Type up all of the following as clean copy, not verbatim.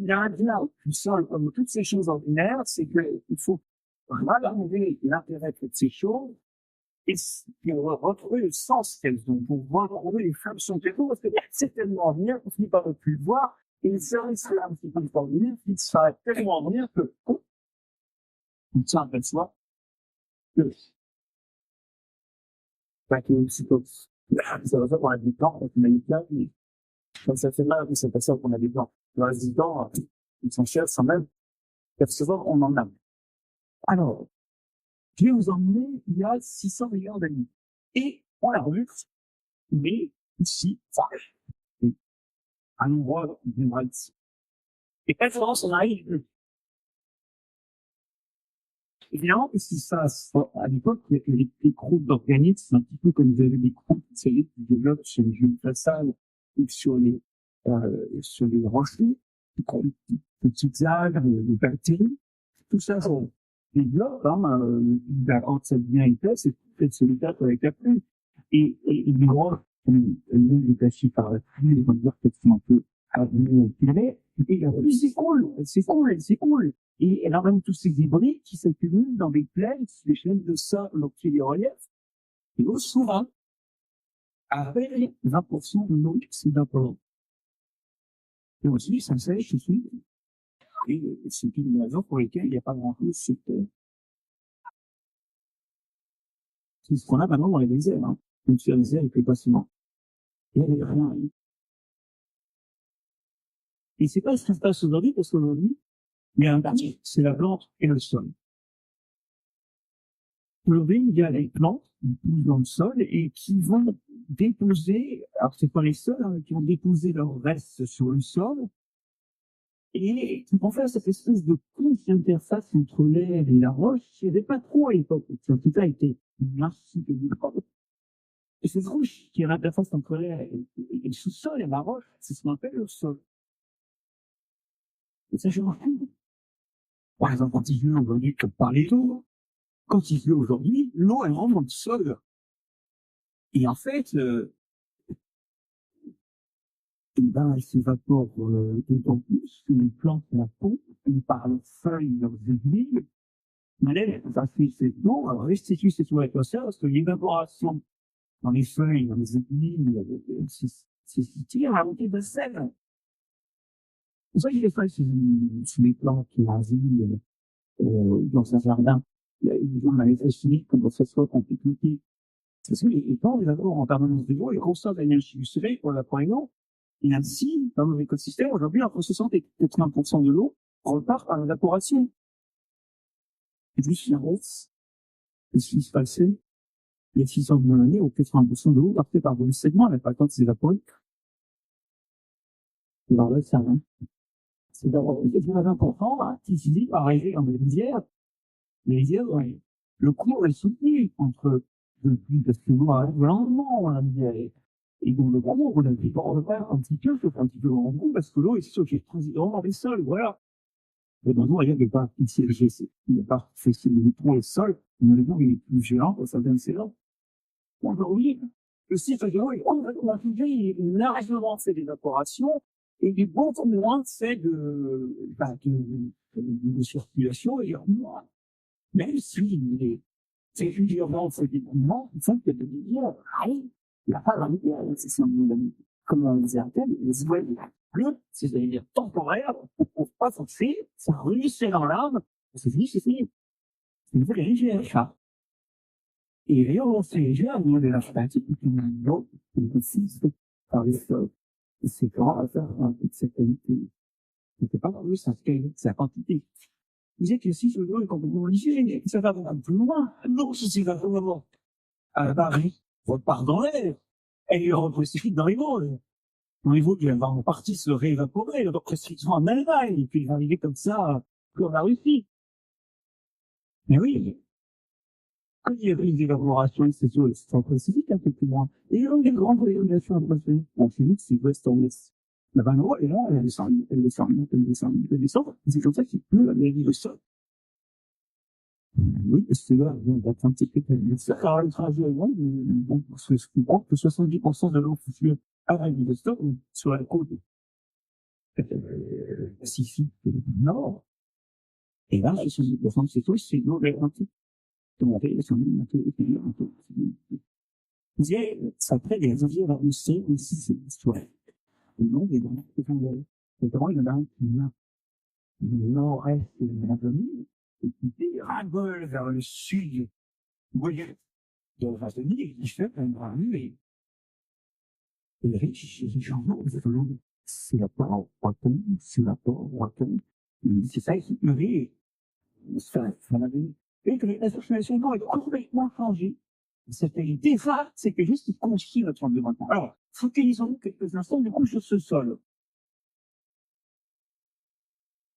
il y a un bien du sol, comme toutes ces choses ordinaires, c'est qu'il faut valoriser l'intérêt de ces choses et pour retrouver le sens qu'elles ont, pour retrouver les fonctions qu'elles ont, parce que c'est tellement bien qu'on finit par ne plus le voir, et le service là, qui peut pas venir, qui sera tellement bien que, on tient à soi, que, que c'est comme, c'est pour ça qu'on a des plans, on a des plans, et comme ça fait mal, c'est pas ça qu'on a des plans. Le reste du temps, ils sont chers quand même, parce que souvent, on en a. Alors, je vais vous emmener il y a 600 millions d'années. Et on l'a revu, mais ici, enfin, un endroit du ici. Et quelle France on arrive? Évidemment, que si ça, à l'époque, il y avait des croûtes d'organismes, un petit peu comme vous avez des croûtes, vous savez, qui développent sur les jeunes façades ou sur les rochers, des petites algues, des bactéries. Tout ça, ça développe, quand ça devient épaisse, c'est peut-être solitaire avec la pluie. Et les roches, elles détachées par la pluie, on va dire qu'elles sont un peu abîmées, et la pluie s'écoule, elle s'écoule. Et elle emmène tous ces débris qui s'accumulent dans des plaines, des chaînes de sable qui les reliefs. Et au souvent, avec 20% de l'eau, c'est d'abord. Et aussi, ça sèche aussi. Et c'est une raison pour laquelle il n'y a pas grand-chose sur Terre. C'est ce qu'on a maintenant dans les déserts, hein. Même si les déserts, il fait pas ciment. Il n'y a rien. Et c'est pas ce qui se passe aujourd'hui, parce qu'aujourd'hui, il y a un parti, c'est la plante et le sol. Aujourd'hui, il y a les plantes qui poussent dans le sol et qui vont déposer, alors c'est pas les seuls, hein, qui vont déposer leurs restes sur le sol et qui vont faire cette espèce de couche d'interface entre l'air et la roche. Il n'y avait pas trop à l'époque. Tout a été merci de microbes. Et cette couche qui est l'interface entre l'air et le sous-sol et la roche, c'est ce qu'on appelle le sol. Et ça, je m'en fous. Par exemple, quand il pleut aujourd'hui, comme par les eaux, quand il pleut aujourd'hui, l'eau, elle rentre dans le sol. Et en fait, elle s'évapore d'autant plus que les plantes la font, et par leurs feuilles, leurs aiguilles, mais ça fait cette eau, restitue cette eau à l'atmosphère, parce que l'évaporation dans les feuilles, dans les aiguilles, c'est ce qui tire à monter de sel. C'est pour ça qu'il est fait sur les plantes qui asile dans un jardin. On avait fait chimique comme ça soit compliqué. Parce que les plantes évaporent en permanence de l'eau et consomment l'énergie du soleil pour la poignant. Et ainsi, dans nos écosystèmes, aujourd'hui, entre 60 et 80% de l'eau repart par l'évaporation. Et plus l'inverse, et ce qui se passait il y a 600 millions d'années, où 80% de l'eau partait par ruissellement, elle n'a pas le temps de s'évaporer. Alors là, c'est rien. C'est d'abord très important, hein, qui se dit, par arriver dans les rizières, ouais, le cours est soutenu entre depuis, parce que l'eau arrive lentement dans la rizière. Et donc, le cours, on a dit, on va faire un petit peu, faut faire un petit peu en gros, parce que l'eau est stockée transitement dans les sols, voilà. Mais dans il n'y a pas ici, il n'y a pas fait le tronc et le sol, mais le bout, il est plus géant, ça vient de ses dents. Aujourd'hui, le cycle de l'eau est complètement figé, il est largement fait d'évaporation, et il est beaucoup moins fait de circulation, et moins. Même si c'est régulièrement fait des mouvements, il faut que des rivières arrivent. Il n'y a pas de rivière, c'est ça, comme on disait à tel, les oies bleues, c'est-à-dire temporaire, on ne peut pas forcer, ça ruisselle dans l'arbre, c'est fini, c'est fini. C'est une vraie rivière, ça. Et d'ailleurs, ces rivières, on est la pratique, donc, on consiste par les sols. Et c'est grand à faire un peu de cette qualité. C'est pas plus sa quantité. Vous dites que si ce l'eau est complètement lissé, ça va beaucoup plus loin. Non, ceci va vraiment à Paris, repart dans l'air, et il reprécipite dans les Vosges. Dans les Vosges, il va en partie se réévaporer, il va précipiter en Allemagne, et puis il va arriver comme ça, comme la Russie. Mais oui, quand il y a une évaporation, c'est sûr, ça précipite un peu plus loin. Et il y a des grandes régulations atmosphériques. Bon, chez nous, c'est ouest en ouest. La vanne et là, elle descend, elle descend, elle descend, elle descend. C'est comme ça qu'il pleut à le sol. Oui, c'est là, d'être un petit peu ça car le trajet est long, mais bon, parce que je comprends que 70% de l'eau future arrive de stock sur la côte. Pacifique Nord. Et là, 70% de ces taux, c'est l'eau de l'Atlantique. Donc, ça crée des rivières avancées aussi, c'est l'histoire. Et non, des grands profondeurs. Notamment, il y en a un qui vient du nord-est de l'Amazonie, et qui déragole vers le sud, vous voyez, de l'Amazonie, et qui fait un grand et riche, c'est la port breton, c'est la port breton, c'est ça qui pleurait, ça l'avait, et que la situation est complètement changée. C'était déjà, c'est que juste construit notre environnement. Alors, focalisons-nous quelques instants, du coup, sur ce sol.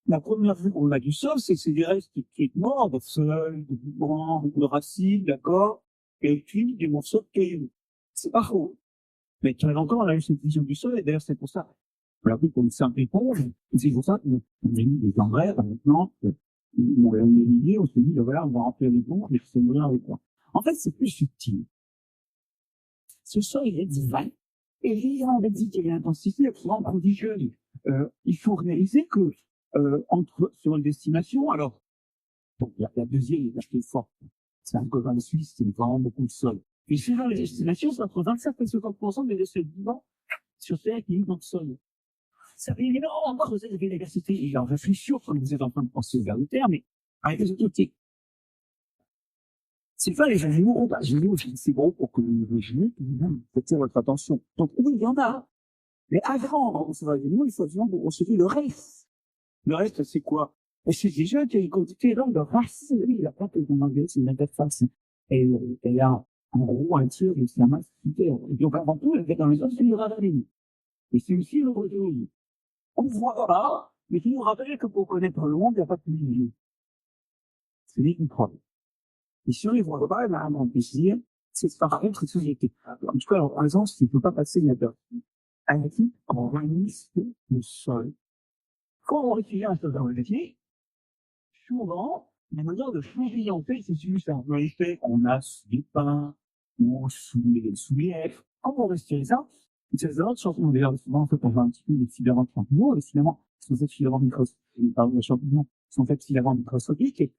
La première vue qu'on a du sol, c'est que c'est des restes qui est morts, de feuilles, de branches, de racines, d'accord, et puis des morceaux de cailloux. C'est pas faux. Mais tu as encore, on a eu cette vision du sol, et d'ailleurs, c'est pour ça. On l'a pris comme simple éponge, et c'est pour ça qu'on a mis des engrais dans les plantes, on l'a mis, on s'est dit, voilà, on va remplir l'éponge, et c'est là avec quoi. En fait, c'est plus subtil. Ce sol, il est divin. Et l'ayant d'exité et l'intensité est souvent prodigieuse. Il faut réaliser que, sur une destination, alors, bon, la deuxième est assez forte. C'est un copain suisse, c'est vraiment beaucoup de sol. Et suivant les destinations, c'est entre 25 et 50% des essais vivants sur Terre qui vivent dans le sol. Ça veut énormément creuser la biodiversité. Et en réfléchir, comme vous êtes en train de penser vers le terre, mais avec les autorités. C'est pas les animaux, bah, les animaux, c'est gros pour que les génies, attirent votre attention. Donc, oui, il y en a. Mais avant de recevoir les animaux, il faut absolument recevoir le reste. Le reste, c'est quoi? Et c'est déjà qu'il y a une quantité énorme de races. Oui, la plante, en anglais, c'est une interface. Et il y a, en gros, un tiers de sa masse super. Et puis, on va avant tout, dans les autres, c'est le ravaline. Et c'est aussi le retour. On voit pas, mais qui nous rappelle que pour connaître le monde, il n'y a pas de milieu. C'est des microbes. Et si on les voit pas, ben, on peut se dire, c'est par contre une société. En tout cas, par exemple, il ne peut pas passer inaperçu. Ainsi, on réunit le sol. Quand on réfléchit à un sol dans le métier, souvent, la manière de changer en fait, c'est juste un effet qu'on a sous les pins, ou sous les haies. Quand on respire ça, ces champignons, d'ailleurs, souvent, en fait, on voit un petit peu des filaments de champignons, les filaments sont faits filaments microscopiques, pardon, les champignons sont faits filaments microscopiques, et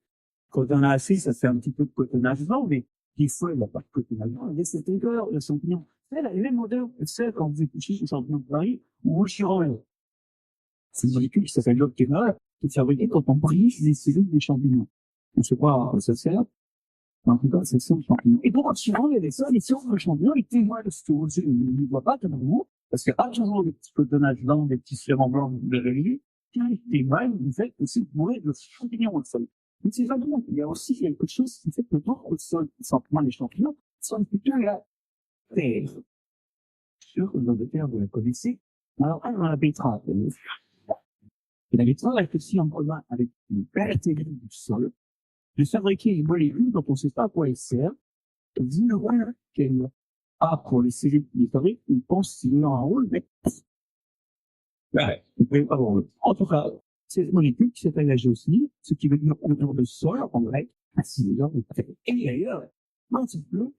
quand on a assez, ça fait un petit peu de cotonnage blanc, mais des fois, il n'y a pas de cotonnage blanc, il y a cette odeur, le champignon. Elle a la même odeur que celle quand vous épluchez le champignon de Paris, ou au chirurgien. C'est une molécule qui s'appelle l'octénol, qui est fabriquée quand on brise les cellules des champignons. On ne sait pas à quoi ça sert, mais en tout cas, c'est ça le champignon. Et pour souvent, il y a des sols, et si on veut le champignon, il témoigne de ce que vous ne voit pas comme vous, parce qu'il y a toujours des petits cotonnages blancs, des petits filaments blancs de la vie, qui témoignent du fait que c'est bourré de champignons au sol. Mais c'est pas tout. Il y a aussi quelque chose qui fait que d'autres sols, simplement les champignons, sont plutôt la terre. Sûr que dans des terres, vous la connaissez. Alors, on a la betterave. Et la betterave est aussi en commun avec une bactérie du sol de fabriquer une molécule dont on ne sait pas à quoi elle sert, d'une rôle qu'elle a pour les cellules qui les fabriquent, on pense qu'il y a un rôle, mais ouais, vous ne pouvez pas voir. En tout cas, cette molécule qui s'appelle la géosmine, ce qui veut dire autour de sol, en grec, ainsi et d'ailleurs, dans ce bleu,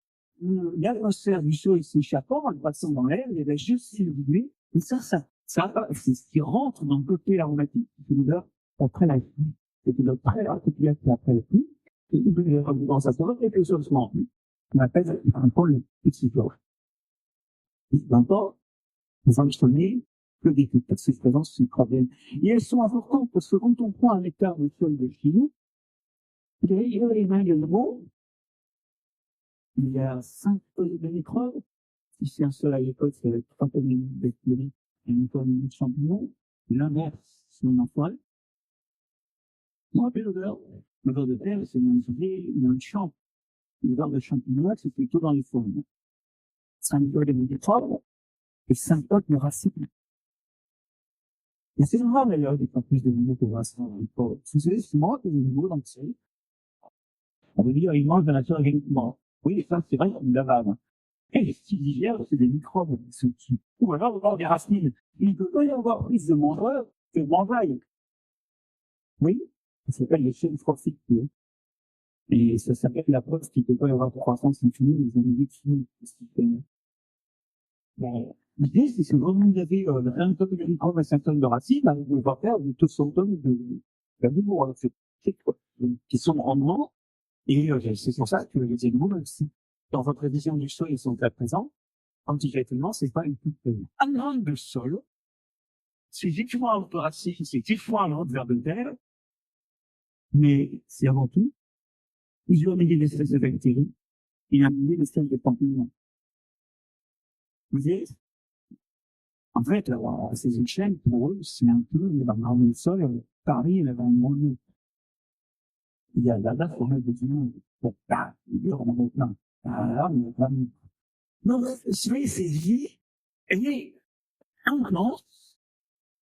l'atmosphère du sol s'échappant, en passant dans l'air, il y a la géosmine brûlée, et c'est ce qui rentre dans le côté aromatique qui fait l'odeur après la pluie. C'est une odeur très particulière après la pluie, et dans sa forêt, et que ce soit en pluie, on appelle un pôle excitant. Et maintenant, les instruments, que des toutes ces présences microbiennes. Et elles sont importantes parce que quand on prend un hectare de sol de chez nous, il y a les mains de l'eau, il y a 5 tonnes de microbes. Si c'est un sol agricole, c'est avec 3 tonnes de bactéries et 1 tonne de champignons. L'inverse, c'est un foie. Moi, l'odeur de terre, c'est une champ. L'odeur de champignons, c'est plutôt dans les formes. 5 tonnes de microbes et 5 tonnes de racines. Et c'est normal d'ailleurs d'être plus de milieux pour Vincent. Vous savez, c'est moi que j'ai nouveau dans le série. On veut dire, il mange de la nature organiquement. Oui, ça, c'est vrai, comme la vanne. Et les petits hivers, c'est des microbes qui, ou alors, on va avoir des racines. Il ne peut pas y avoir plus de mangeurs que de mangeailles. Oui, ça s'appelle les chaînes trophiques. Et ça s'appelle la preuve qu'il ne peut pas y avoir de croissance infinie des animaux finis. L'idée, c'est que quand vous avez 1 tonne de microbes et 5 tonnes de racines, bah, on va faire 200 tonnes d'animaux, qui sont de rendement. Et c'est pour ça que les animaux, même si dans votre vision du sol, ils sont très présents, quantitativement, c'est pas une toute un gramme de sol, c'est 10 fois un de racines, c'est 10 fois un de verre de terre, mais c'est avant tout plusieurs milliers d'espèces de bactéries et un millier d'espèces de champignons. Vous voyez? En fait, ces chaînes, pour eux, c'est un peu, dans le sol, Paris, là, dans le monde. Il y a là, faut mettre des humains. Bon, bah, on est plein. Là, on est plein. Non, c'est lié. Et maintenant,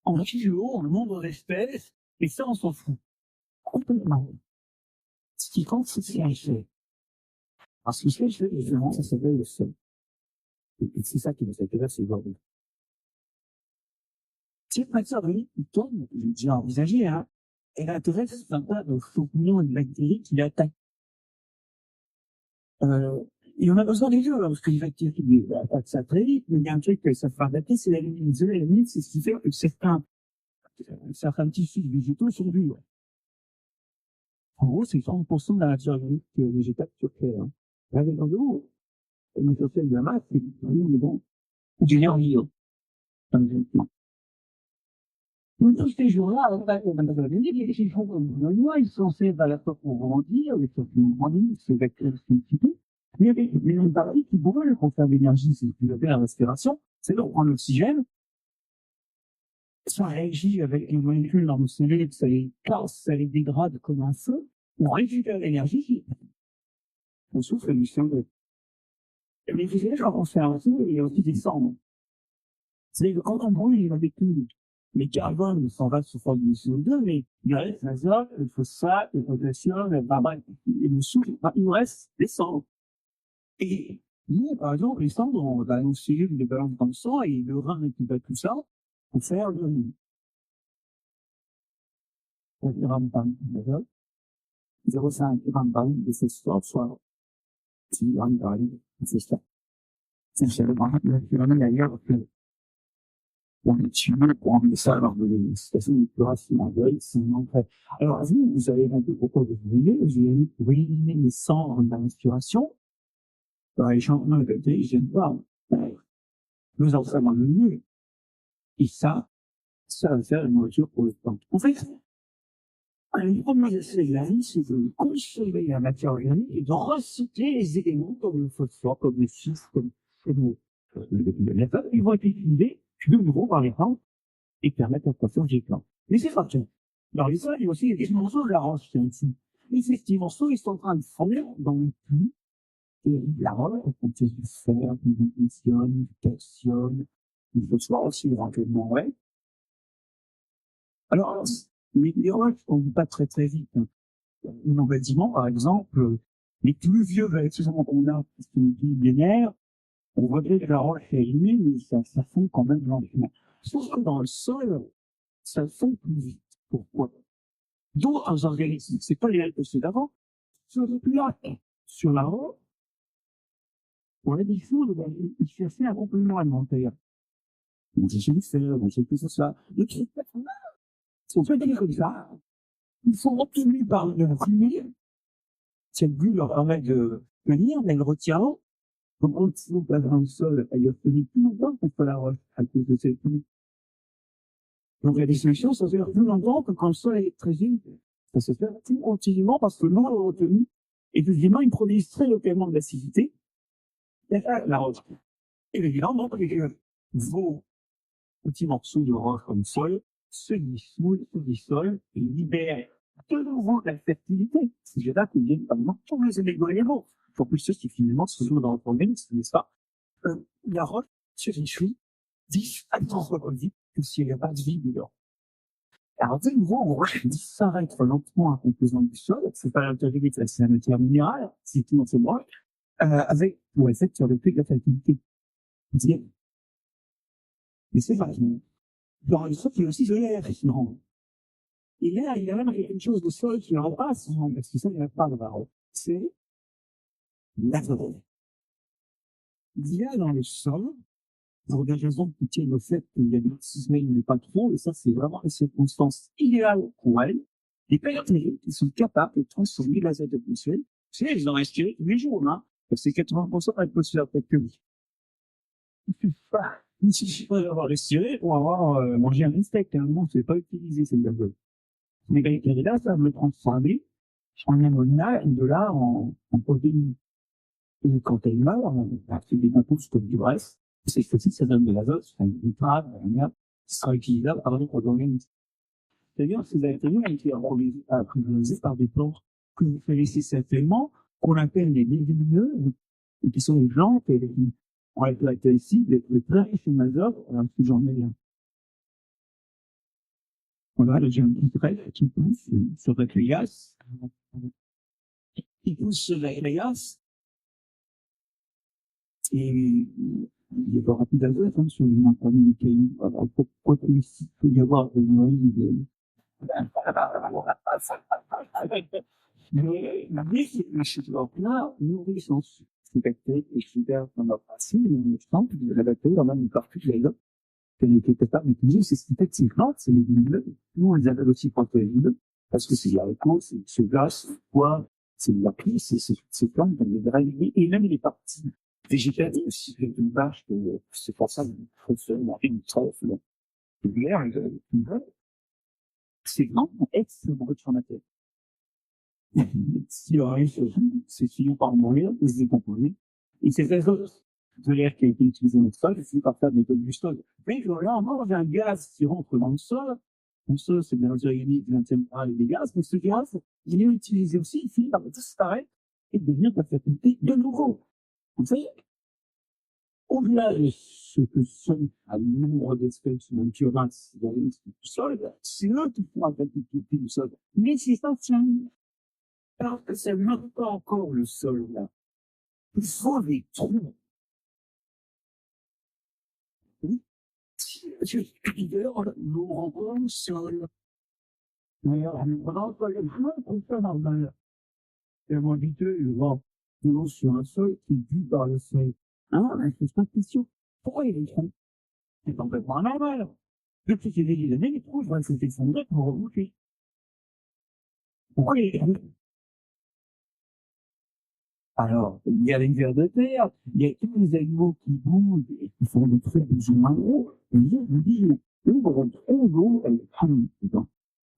en physio, on nombre d'espèces, et ça, on s'en fout. Complètement. Ce qui compte, c'est ce qui est fait. Parce que ce qui est fait, justement, ça s'appelle le sol. Et c'est ça qui nous intéresse aujourd'hui. Si le facteur de vie tourne, j'ai déjà envisagé, hein, elle intéresse un tas de champignons et de bactéries qui l'attaquent. Et on a besoin des deux, hein, parce que les bactéries attaquent ça très vite, mais il y a un truc que ça fait adapter, c'est la lumière. La lumière, c'est ce qui fait que certains tissus végétaux sont durs. En gros, c'est 30% de la matière végétale sur Terre. Hein. Avec en dehors, mais sur celle de la masse, c'est bon, du nerville. Donc, tous ces jours-là, ils sont censés à la fois pour grandir, les champignons grandissent, c'est bactéries sont typées. Mais il y a une partie qui brûle pour faire de l'énergie, c'est piloter la respiration, c'est de prendre l'oxygène, ça réagit avec les molécules dans le cerveau, ça les casse, ça les dégrade comme un feu, on récupère l'énergie, on souffle du CO2. Mais vous savez, quand on fait un feu, il y a aussi des cendres. C'est-à-dire que quand on brûle les molécules, les carbones s'en va sous forme de CO2, mais il reste l'azote, le phosphate, le potassium, et le soufre, il nous reste les cendres. Et nous, par exemple, les cendres, on va nos cellules de balance dans le sang, et le rein récupère tout ça pour faire le 1 gramme par litre d'azote, 0,5 gramme par litre de phosphore, soit 6 grammes par litre de phosphore. C'est le d'ailleurs que on est tué pour emmener ça alors de l'éducation du plus rationnel. Alors, vous avez compris pourquoi vous brûlez, vous avez pour éliminer les cendres de la respiration, par les changements de bactéries, je ne sais pas, nous en sommes le mieux. Et ça va faire une nourriture pour le temps. En fait, une première essai de la vie, c'est de consommer la matière organique et de recycler les éléments comme le phosphore, comme le sucre, comme les feuilles, ils vont être utilisés de nouveau par les plantes et permettre la croissance des plantes. Mais c'est pas tout. Dans les sols, il y a aussi des morceaux de la roche qui sont ici. Et ces petits morceaux, ils sont en train de fondre dans le puits. Et la roche, on contient du fer, du magnésium, du calcium, du phosphore aussi éventuellement, ouais. Alors, mais les roches ne vont pas très très vite. Hein. Nos bâtiments, par exemple, les plus vieux bâtiments qu'on a, qui sont des millénaires, on voit bien que la roche est élimée, mais ça fond quand même lentement. Sauf que dans le sol, ça fond plus vite. Pourquoi? D'autres organismes, c'est pas les mêmes que ceux d'avant, sur le lac, sur la roche, on a des choses, il cherchait un complément alimentaire. On cherchait du fer, on cherchait tout ça. Le truc, sont fait des comme ça. Ils sont obtenus par le fumier. Cette bulle leur permet de tenir, mais le retirant, comme on se trouve dans le sol, elle a tenu plus longtemps contre la roche, à cause de cette pluie. Donc, il y a des solutions, ça se fait plus longtemps que quand le sol est très humide. Ça se fait plus continuellement parce que l'eau est retenue. Et deuxièmement, ils produisent très localement de l'acidité. La roche. Et évidemment, donc, vos petits morceaux de roche comme sol se dissolvent et libèrent de nouveau de la fertilité. C'est là que viennent par exemple tous les éléments. Pour plus ceux qui finalement se trouvent dans le organisme, n'est-ce pas? La roche se réchauffe 10 à 30 fois plus vite que s'il n'y a pas de vie dedans. Alors, de nouveau, on s'arrête lentement à composant du sol, c'est pas l'intérêt, c'est la matière minérale, c'est tout dans ce bloc, avec pour effet sur le fait de la fertilité. Et c'est pas tout. Dans le sol, il y a aussi de l'air, sinon. Et l'air, il y a même quelque chose de sol qui en passe, parce que ça, il n'y a pas de barreau. C'est l'azote. Il y a dans le sol pour des raisons qui tiennent au fait qu'il y a des petites semaines, mais pas trop, et ça, c'est vraiment la circonstance idéale pour elles. Les bactéries qui sont capables de transformer l'azote atmosphérique, tu sais, elles ont respiré tous les jours, hein. C'est 80% de l'atmosphère que lui. Il suffit pas d'avoir respiré pour avoir mangé un steak, hein. Non, c'est pas utilisé, c'est de la gueule. Mais bactéries-là, ça me transformer en ammonia et de là en protéines. Et quand elle meurt, c'est des composés comme du bref, c'est aussi ça donne de l'azote, c'est un nitrate, un air, qui sera utilisable par d'autres organismes. C'est-à-dire, ces bactéries ont été apprivoisées par des plantes que vous connaissez certainement, qu'on appelle les légumineuses, et qui sont les plantes, et qui ont la caractéristique d'être très riches en azote, alors que j'en ai un. Voilà, là, j'ai un petit trait qui pousse sur la caillasse, qui pousse sur la caillasse, et il y aura plus d'azote hein, sur les montagnes des cailloux. Alors pourquoi il peut y avoir des noyaux de... Mais ces plantes-là nourrissent ensuite ces bactéries et super dans leur racine, mais je pense que la bactérie en a une partie de l'azote qu'elle n'était peut-être pas maîtrisée. C'est ce qui fait que ces plantes, c'est les légumineuses. Nous, on les appelle aussi protéineuses, parce que c'est des haricots, c'est ce glace, c'est le pois, c'est de la pie, c'est plantes, dans les vraies, et même les parties végétatives, si c'est une vache, c'est pour ça que fonctionne une trèfle, une bière, c'est vraiment extrêmement riche en matière. Si rien c'est fini par mourir, et se décomposer. Et c'est l'azote de l'air qui a été utilisé dans le sol, c'est fini par faire des tonnes du sol. Mais là, on mange un gaz qui rentre dans le sol. Le sol, c'est bien organique, et des gaz, mais ce gaz, il est utilisé aussi, il finit par disparaître et devenir de la fertilité de nouveau. Vous savez, au-delà de ce que sont un nombre d'espèces naturelles dans le sol, c'est eux qui font la fertilité du sol. Mais c'est essentiel. Alors que c'est même pas encore le sol, là. Il faut des trous. Oui. Si nous rendons le sol. D'ailleurs, nous rendons pas le moins qu'on fait normal. Et moi, dit nous vont sur un sol qui est dû par le sol. Hein, on ne pose pas de question. Pourquoi il y a des trous? C'est complètement anormal. Depuis qu'il y a des années, les trous, vont s'effondrer pour reboucher. Pourquoi il y a des trous? Alors, il y a les vers de terre, il y a tous les animaux qui bougent et qui font des trucs plus ou moins gros. Et je vous dis, nous, on retrouve l'eau, elle est tremble dedans.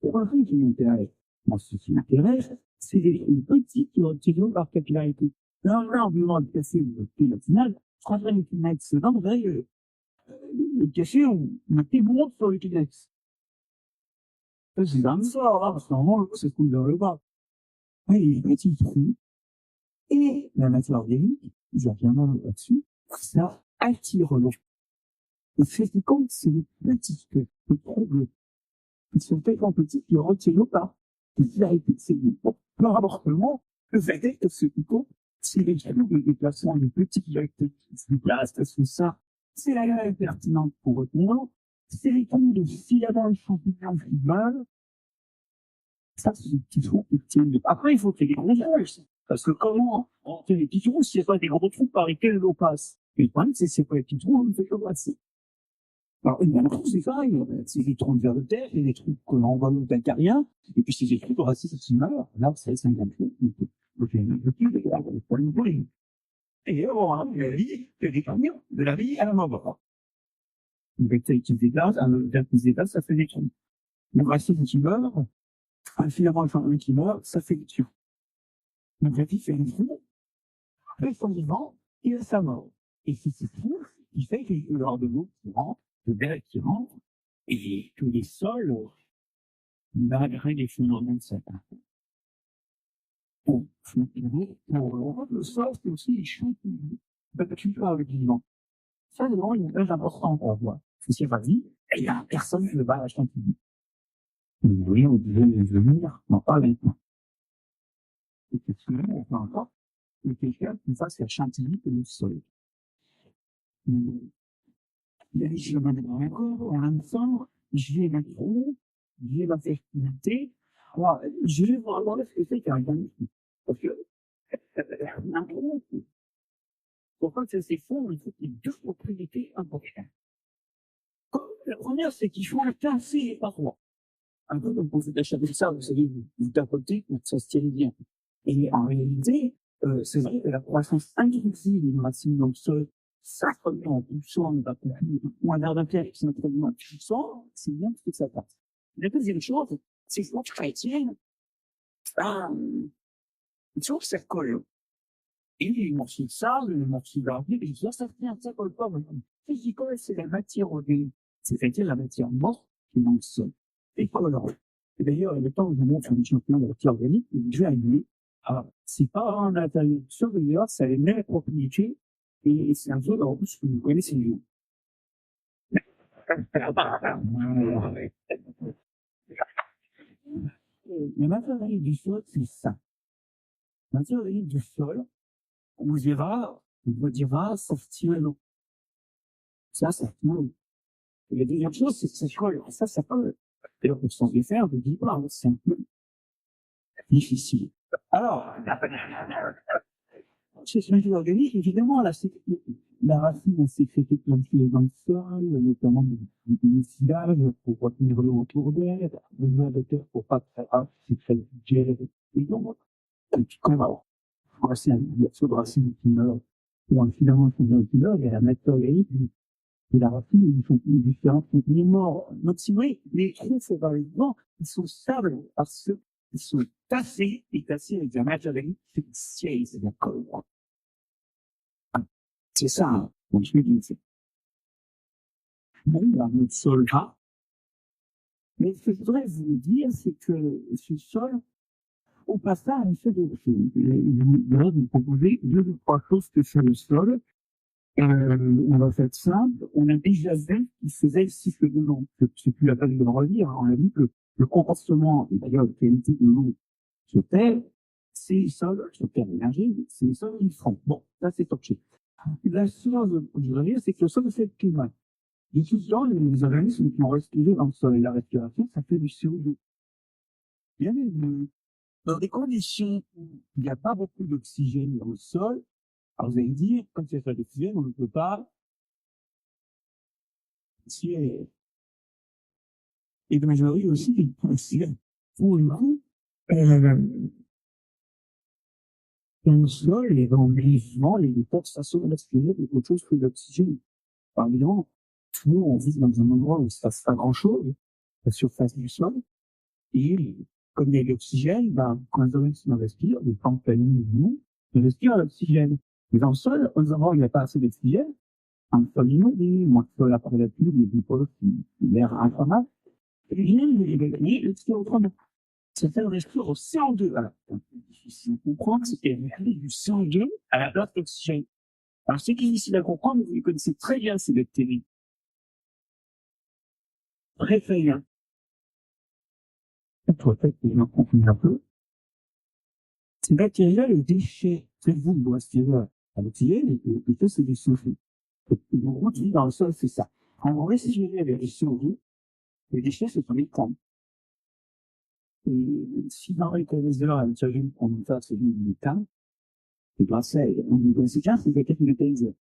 C'est pas ça qui m'intéresse. Moi, ce qui m'intéresse, c'est les petits qui retirent l'eau par capillarité. Là, on demande de casser le final, je crois que les Kinex, non, vous voyez, le cachet, on a des bronze sur les Kinex. C'est comme ça, là, parce que normalement, l'eau, ça coule vers le bas. Oui, les petits trous. Et la matière organique, je reviendrai là-dessus, ça attire l'eau. Le fait qui compte, c'est les petits que le problème. Ils sont tellement petits qu'ils retirent l'eau par capillarité. C'est bon. Par rapportement, le fait est que ce qui compte, c'est les trous de déplacement des petits vecteurs qui se déplacent, parce que ça, c'est la grève pertinente pour retenir. C'est les trous de filaments de champignons qui veulent. Ça, c'est des petits trous qui tiennent. Après, il faut qu'il y ait des gros trous. Parce que comment on fait des petits trous s'il n'y a pas des gros trous par lesquels l'eau passe? Et le problème, c'est pas les petits trous, on fait que passer. Alors, il y a un trou, c'est pareil. C'est des trous de vers de terre, et des trous que l'on voit d'un carien, et puis c'est des trous de racines qui meurent. Là, c'est 50 trous. Donc, il y a un petit, il y a un problème pour lui. Et on a la vie, c'est des camions, de la vie à la mort. Une bactérie qui se déplace, un verre qui se déplace, ça fait des trous. Une racine qui meurt, un filament qui meurt, ça fait des trous. Donc, la vie fait un trou, après son vivant, et à sa mort. Et c'est ce trou qui fait qu'il y aura de l'eau qui rentre, de l'air qui rentre, et que les sols, malgré les fondements de certains. Bon, pour le sol, c'est aussi les champs qui battus par le vivant. Ça, c'est vraiment une image importante pour voir. Si c'est pas dit, il y a personne qui ne va à la chantilly. Oui, on devait venir, on en parle maintenant. Effectivement, on peut encore, que quelqu'un qui fasse la chantilly et le sol. Il y a les chemins de mon corps, en même temps, j'ai la trou, j'ai la fertilité. Alors, je vais vous demander ce que c'est qu'un organisme. Parce que, un trou, Pourquoi ça s'effondre? Il faut qu'il y ait deux propriétés importantes. La première, c'est qu'il faut casser les parois. Un peu comme quand vous achetez ça, vous savez, vous tapotez pour que ça se tienne bien. Et en réalité, c'est vrai que la croissance inclusive d'une racine dans le sol, simplement en poussant, on va comprendre, ou un arbre qui s'introduit en poussant, c'est bien que ça passe. La deuxième chose, c'est que quand chrétienne, toujours ça colle. Et les morceaux de sable, les morceaux d'argile, et ça tient, ça colle pas vraiment. Ce qui colle, c'est la matière organique. C'est-à-dire la matière morte qui est dans le sol. Et colorant. Et d'ailleurs, le temps où je montre un champion de matière organique, je vais allumer. Alors, c'est pas un intérieur surveilleur, ça a les mêmes propriétés, et c'est un zone en plus que vous connaissez mieux. La matière organique du sol, c'est ça. La matière organique du sol, on vous dira sortir l'eau. Ça colle. Et la deuxième chose, c'est que ça colle. Ça colle. D'ailleurs, pour s'en défaire, je dis pas, c'est un peu difficile. Alors, chez ce matériau organique, évidemment, la racine s'est fait planter dans le sol, notamment du mucilage pour retenir l'eau autour d'elle, besoin de terre pour pas faire c'est très budget. Et donc, quand on va passer un morceau de racine qui meurt, ou un filament qui meurt, il y a la matière organique de la racine, ils sont plus différents. Les morts, donc si vous voyez, les trous séparément, ils sont stables parce qu'ils sont tassés avec de la matière organique, c'est une siège, c'est de la colle. C'est ça, hein, mon truc, c'est bon, notre sol là. Mais ce que je voudrais vous dire, c'est que ce sol, au passage, il fait d'autres choses. Je voudrais vous proposer deux ou trois choses que fait le sol. On va faire simple. On a déjà vu qu'il faisait le cycle de l'eau. C'est plus la peine de le redire. On a vu que le comportement, et d'ailleurs, la qualité de l'eau sur Terre, c'est les sols, sur Terre énergie, c'est les sols qui font. Bon, ça, c'est top shape. La chose que je voudrais dire, c'est que le sol, c'est le climat. Et tout ça, les organismes qui ont respiré dans le sol et la respiration, ça fait du CO2. Bien évidemment. Dans des conditions où il n'y a pas beaucoup d'oxygène dans le sol, alors vous allez me dire, quand il n'y a pas d'oxygène, on ne peut pas respirer. Et de majorité aussi, pour le coup, dans le sol et dans le vivant, les forces façons de respirer quelque chose que l'oxygène. Par exemple, nous, on vit dans un endroit où il ne se passe pas grand-chose, la surface du sol, et comme il y a de l'oxygène, ben, quand les organismes respirent, les plantes planines, nous, ils respirent l'oxygène. Mais dans le sol, aux endroits où il n'y a pas assez d'oxygène, un sol inondé, moins de sol après la pluie, des dépôts, l'air inflammable, et les gagner respirent autrement. Certains respirent au CO2. Alors, c'est un peu difficile à comprendre, c'est qu'il y a du CO2 à la place d'oxygène. Alors, ce qui est difficile à comprendre, vous connaissez très bien ces bactéries. Très bien. Peut-être que vous en comprenez un peu. Ces bactéries-là, le déchet, c'est vous, vous respirez à l'oxygène, et tout, c'est du CO2. Donc, en gros, tu dis dans le sol, c'est ça. En vrai, si je vais avec le CO2, les déchets, c'est comme les plantes. Et si dans les téléviseurs, elle s'agit qu'on nous fasse du méthane, c'est grâce à elle. Donc, c'est bien, c'est quelqu'un qui le téléviseur.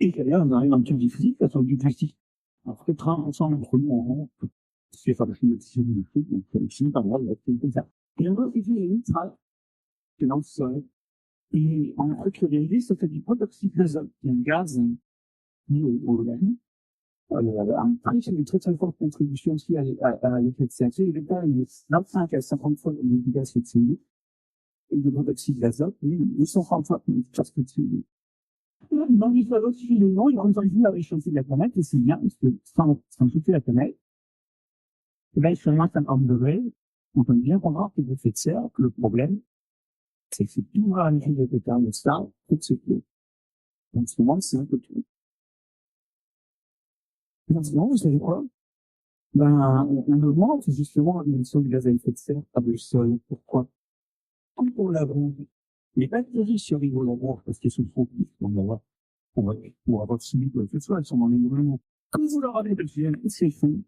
Et d'ailleurs, on arrive en termes du physique, façon du plastique. Alors, peut-être ensemble entre nous, on peut se faire fabriquer l'oxygène du plastique, donc c'est fini par voir l'activité comme ça. Et un autre effet nitral, c'est dans le sol. Et en ultraviolet, ça fait du protoxyde d'azote, qui est un gaz lié au organisme. Après, c'est une très très forte contribution aussi à l'effet de serre. Il est pas 25 à 50 fois le gaz de CO2 et de protoxyde d'azote, mais 230 fois plus parce que CO2. Dans l'histoire aussi, finalement, ils ont vu la réchauffement de la planète, et c'est bien, parce que sans chauffer la planète, et ben, il fait moins 50 degrés. On peut bien comprendre que l'effet de serre, que le problème, c'est que c'est tout ralenti de thermostat pour que c'est plus. En ce moment, c'est un peu tout. Et en ce moment, vous savez quoi? Ben, on augmente justement l'émission de gaz à effet de serre par le sol. Pourquoi? Comme pour l'amour. Les bactéries survivent au labour parce qu'elles sont trop petites pour avoir subi quoi que ce soit, elles sont dans les mouvements. Comme vous leur avez d'oxygène, c'est fond.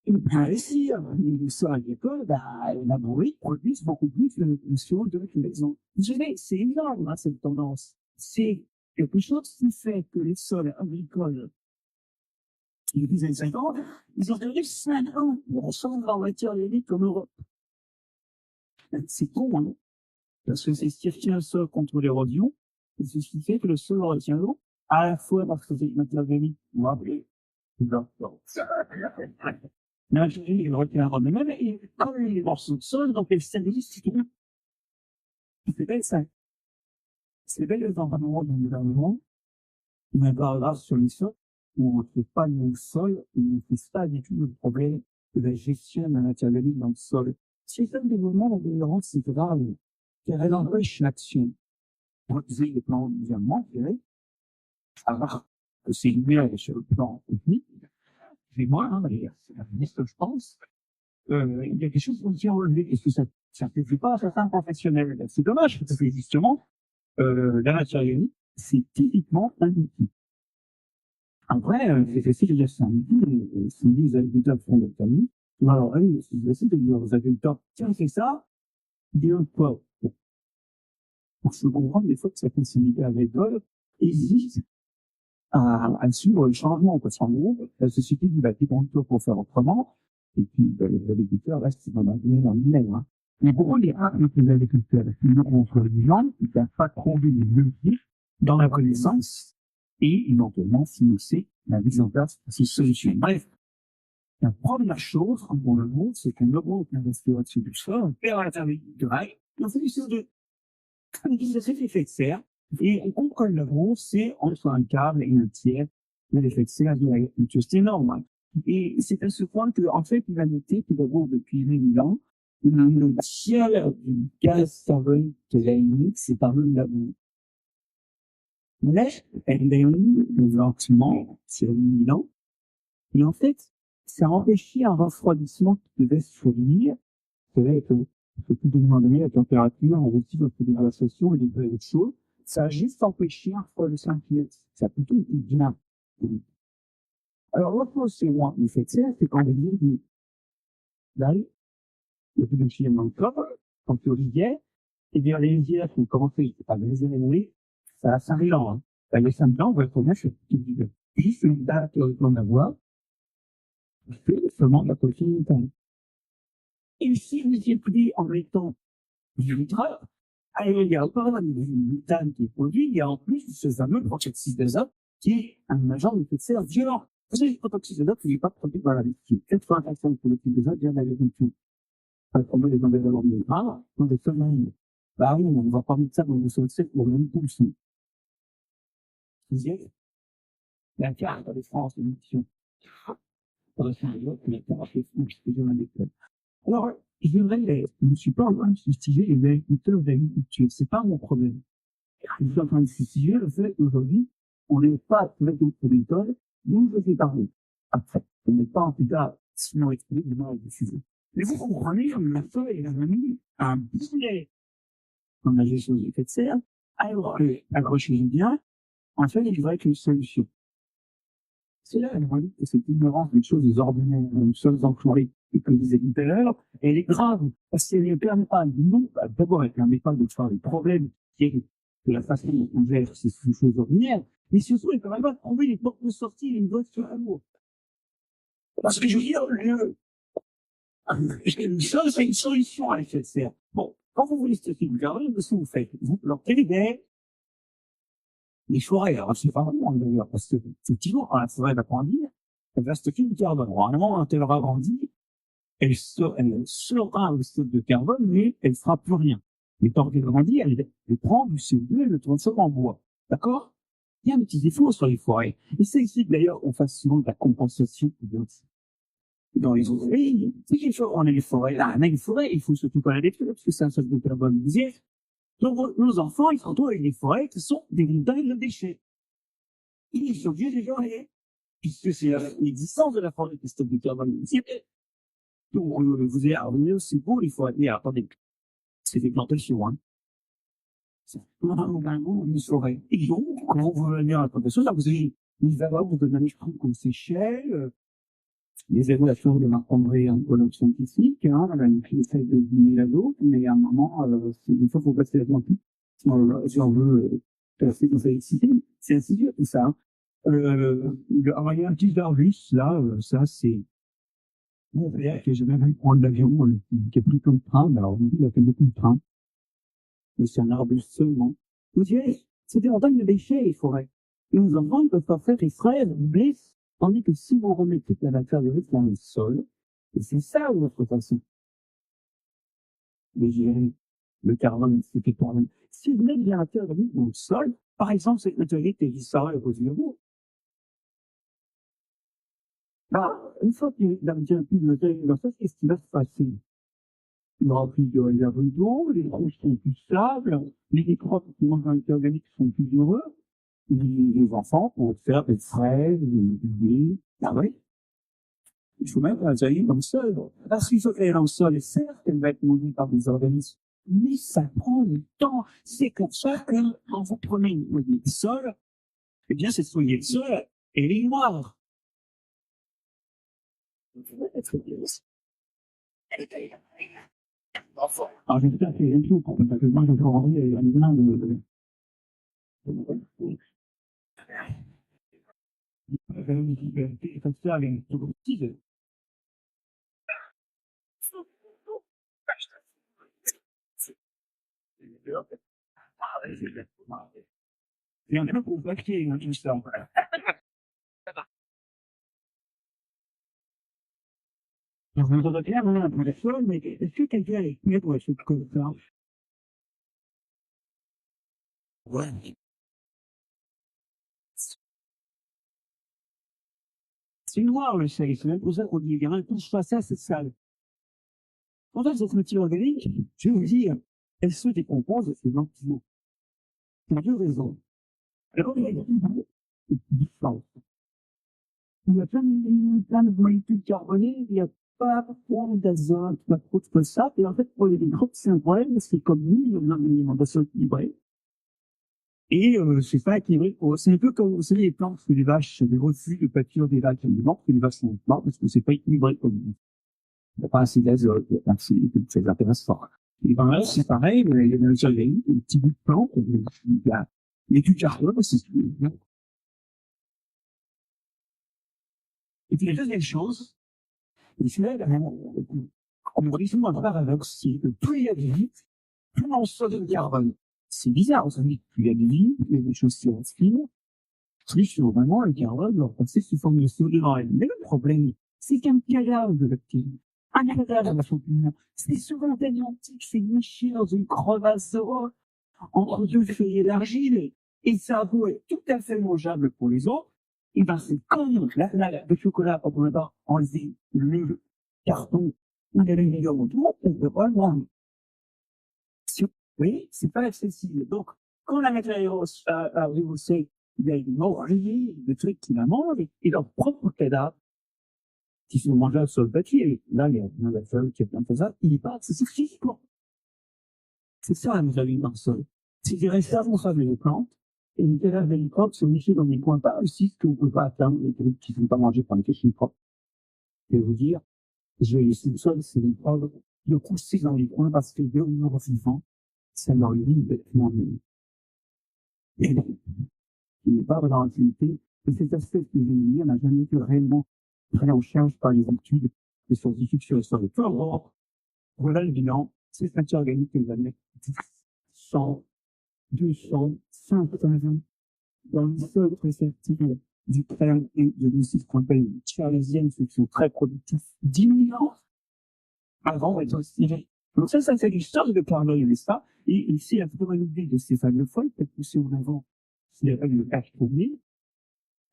Et ben, si les sols agricoles, bah, la brûlée produisent beaucoup plus de CO2 que les autres. Je dirais, c'est énorme, hein, cette tendance. C'est quelque chose qui fait que les sols agricoles, depuis les années 50, ils ont tenu 5 ans pour recevoir leur matière organique comme Europe. C'est con, hein, parce que c'est ce qui retient le sol contre l'érosion, et c'est ce qui fait que le sol retient l'eau, à la fois parce que c'est une matière organique, ou appelée, l'ingénierie, il retient de même, et comme les morceaux de sol, donc elle stabilise tout. C'est belle, ça. C'est belle, les environnements du gouvernement, il y a un paragraphe sur les sols, où on ne fait pas le sol, où on ne fait pas du tout le problème de la gestion de la matière organique dans le sol. Si c'est un développement, la tolérance, c'est grave, car elle empêche l'action. Refuser les plans du gouvernement, je dirais, alors que c'est une sur le plan technique. Mais moi, hein, d'ailleurs, c'est la ministre, je pense, il y a quelque chose qu'on tient relevé. Est-ce que ça ne fait pas à certains professionnels? C'est dommage, parce que justement, la matière organique, c'est typiquement un outil. Après, c'est facile de dire c'est un outil, si les agriculteurs font de famille, alors, oui, c'est facile de dire aux agriculteurs, tiens, c'est ça, dis quoi? Pour se comprendre, des fois, que certaines syndicats agricoles hésitent à suivre le changement, parce qu'en gros, la société dit, bah, t'es conducteur pour faire autrement, et puis, les agriculteurs restent dans le dilemme, hein. Mais pourquoi les agriculteurs, ils ont contre les gens, ils ne peuvent pas trouver les leviers dans la connaissance, et éventuellement financer la mise en place de ces solutions. Bref, la première chose, pour le monde, c'est qu'on augmente l'investissement du sol, on perd l'intermédiaire culturel, et on fait du CO2. Ça fait l'effet de serre, et on comprend le gros, c'est entre un quart et un tiers de l'effet de serre de l'agriculture. C'est énorme, hein. Et c'est à ce point que, en fait, l'humanité, tout d'abord, depuis 1000 ans, le tiers du gaz carbonique de la limite, c'est par le labour. Mais, elle est lentement, sur 1000 ans, et en fait, ça a empêché un refroidissement qui devait se fournir, c'est vrai que tout demander la température, on retire notre dégradation et les vraies choses. Ça a juste empêché un froid de 5 minutes. Ça a plutôt été bien. Alors, l'autre chose, c'est moi, l'effet de serre, c'est quand les rivières, là, il y a plus de chien dans le corps, quand tu rivière, et bien, les rivières qui ont commencé à briser les nuits, ça a 5 000 ans, hein. Il y a 5 000 ans, on va être bien, c'est juste une date qu'on a voir, c'est seulement la possibilité. Et si vous étiez pris en mettant du litre, il y a encore du méthane qui est produit, il y a en plus ce fameux protoxyde d'azote qui est un agent d'effet de serre violent. Vous savez, le protoxyde d'azote, il n'est pas produit par la victime. 80% du protoxyde d'azote vient de l'agriculture. Parce qu'on met les environnements de gras dans des semaines. Bah oui, on va pas mettre ça dans le sol sec pour même pousser. Vous voyez, la carte de France, l'émission. Pour le faire d'autres, la carte de France, c'est bien l'école. Alors, je ne suis pas en train de fustiger les agriculteurs d'agriculture. C'est pas mon problème. Je suis en train de fustiger le fait qu'aujourd'hui, on n'est pas avec notre méthode, donc je fais parler. Après, on n'est pas en tout cas, sinon expliqué, du moins, le sujet. Mais vous comprenez, la feuille, elle a mis un boulet dans la gestion des effets de serre, alors accrochez-vous bien, en fait, il faudrait qu'une solution. C'est là, elle m'a dit que cette ignorance des choses ordinaires, des choses entourées, et que je disais tout à l'heure, elle est grave, parce qu'elle ne permet pas, non, d'abord, elle ne permet pas de faire les problèmes qui est de la façon dont on gère ces choses ordinaires, mais surtout, elle ne permet pas de trouver les portes de sortie et les voies sur l'amour. Parce que je veux dire, ça, c'est une solution à l'effet de serre. Bon, quand vous voulez stocker du carbone, qu'est-ce que vous faites? Vous plantez les forêts. Alors, c'est pas vraiment, d'ailleurs, parce que, effectivement, quand la forêt va grandir, elle va stocker du carbone. Normalement, quand elle va grandir, elle sera le stock de carbone, mais elle fera plus rien. Mais tant qu'elle grandit, elle prend du CO2 et le transforme en bois. D'accord? Il y a un petit défaut sur les forêts. Et c'est ici que d'ailleurs, on fasse souvent de la compensation dans les autres pays. C'est qu'il faut, on a les forêts, là, on a les forêts, il faut surtout pas la détruire, parce que c'est un stock de carbone visible. Donc, nos enfants, ils se retrouvent avec des forêts qui sont des montagnes de déchets. Ils sont obligés de les gérer, puisque c'est l'existence de la forêt qui stocke du carbone visible. Donc, vous allez revenir, c'est beau, il faut aller, attendez, c'est des plantations, hein. Une forêt. Et donc, quand vous venez à la plantation, là, vous avez, les arbres, vous donnez des trucs aux Seychelles, les évaluations de Marc-André en colloque scientifique, hein, qui essaye de deviner la l'autre, mais à un moment, une fois, il faut passer l'Atlantique si on veut passer dans sa laïcité. C'est insidieux tout ça. Hein. Alors, il y a un petit Darvis, là, ça c'est mon père qui a jamais vu prendre l'avion, qui a pris comme train, mais alors il a fait beaucoup de train, mais c'est un arbuste seulement. Vous direz, c'était en train de déchets, les forêts. Et nos enfants, ils peuvent pas faire, ils frères, ils blessent. Tandis que si vous remettez la matière de risque dans le sol, et c'est ça votre façon de gérer le carbone, c'était pour même. Si vous mettez de la matière de risque dans le sol, par exemple, cette matière qui disparaît à cause de vous, bah, une fois que la matière plus de matériel dans ça, qu'est-ce qui va se passer? Il y aura plus de réserve d'eau, les couches sont plus stables, les microbes qui mangent dans les organiques sont plus heureux, les enfants vont faire des fraises, des blés. Ah oui? Il faut mettre la jaillie dans le sol. Parce qu'il faut qu'elle est dans le sol, et certes, elle va être mangée par des organismes, mais ça prend du temps. C'est comme ça que, quand vous prenez une feuille de sol, eh bien, cette feuille de sol, elle est noire. Alors, j'espère qu'il y a un truc, parce que moi, j'ai encore envie, il y a plein de, il y en a pour paquet, tout ça. Alors, je voudrais bien avoir un téléphone, mais est-ce que quelqu'un est prêt pour essayer de comme ça? Ouais. C'est noir, le sel. C'est même pour ça qu'on dit, il y a un touche pas ça, c'est sale. En fait, cette matière organique, je vais vous dire, elle se décompose assez lentement. Pour deux raisons. Alors, il y a une différence. Il y a plein de molécules carbonées, il n'y a pas trop d'azote, pas trop de ça. Et en fait, pour les microbes, c'est un problème, parce que comme nous, il y a besoin d'une alimentation équilibrée. Et c'est pas équilibré. C'est un peu comme, vous savez, les plantes, que les vaches, les refus de pâture des vaches, les morts, que les vaches sont mortes, parce que c'est pas équilibré comme nous. Il n'y a pas assez d'azote, il n'y a pas assez de ces intéressants. Et ben là, c'est pareil, mais il y a le soleil, des petits bouts de plantes, il y a du carbone, c'est tout. Et puis la deuxième chose, et c'est là, on me dit souvent un paradoxe, c'est que plus il y a de vie, plus on sauve de carbone. C'est bizarre, on se dit que plus il y a de vie, plus il y a des choses qui respirent, plus vraiment le carbone doit passer sous forme de CO2 dans l'air. Mais le problème, c'est qu'un cadavre de bactéries, un cadavre de champignon, c'est souvent tellement petit que c'est niché dans une crevasse de roche, entre deux feuillets d'argile, et ça a beau être tout à fait mangeable pour les autres, et ben c'est comme le chocolat quand on a enlevé le carton ou l'aluminium autour, on peut pas le manger. Oui, c'est pas accessible. Donc, quand la matériau arrive au seuil, il y a une orgie de trucs qui la mangent, et leurs propres cadavres, qui sont mangeables sur le papier. Là, il y a un affaire qui est plein de ça, il passe, c'est physiquement. C'est ça, la maladie dans le sol. C'est des responsables des plantes, et les cadavres des microbes sont nichés dans des coins pas réussis qu'on ne peut pas atteindre, les trucs qui ne sont pas mangés par les fiches microbes. Je vais vous dire, je vais laisser le sol, c'est les microbes, de pousser dans les coins parce qu'ils deviennent vivants, ça leur lie vêtements de et qui n'est pas dans l'activité. Et cet aspect que je viens de dire n'a jamais été réellement pris en charge par les études des scientifiques sur le sol. Peu importe, voilà le bilan, ces matières organiques, elles mettre 100, 200, 500 ans dans le sol très fertile du terme et de l'outil qu'on appelle les charlésiennes, ceux qui sont très productifs, 10 000 ans avant d'être retirés. Donc ça fait du stock de carbone, n'est-ce pas? Et ici, la probabilité de ces fameux folles peut pousser en avant ce qu'on appelle le cash tourné.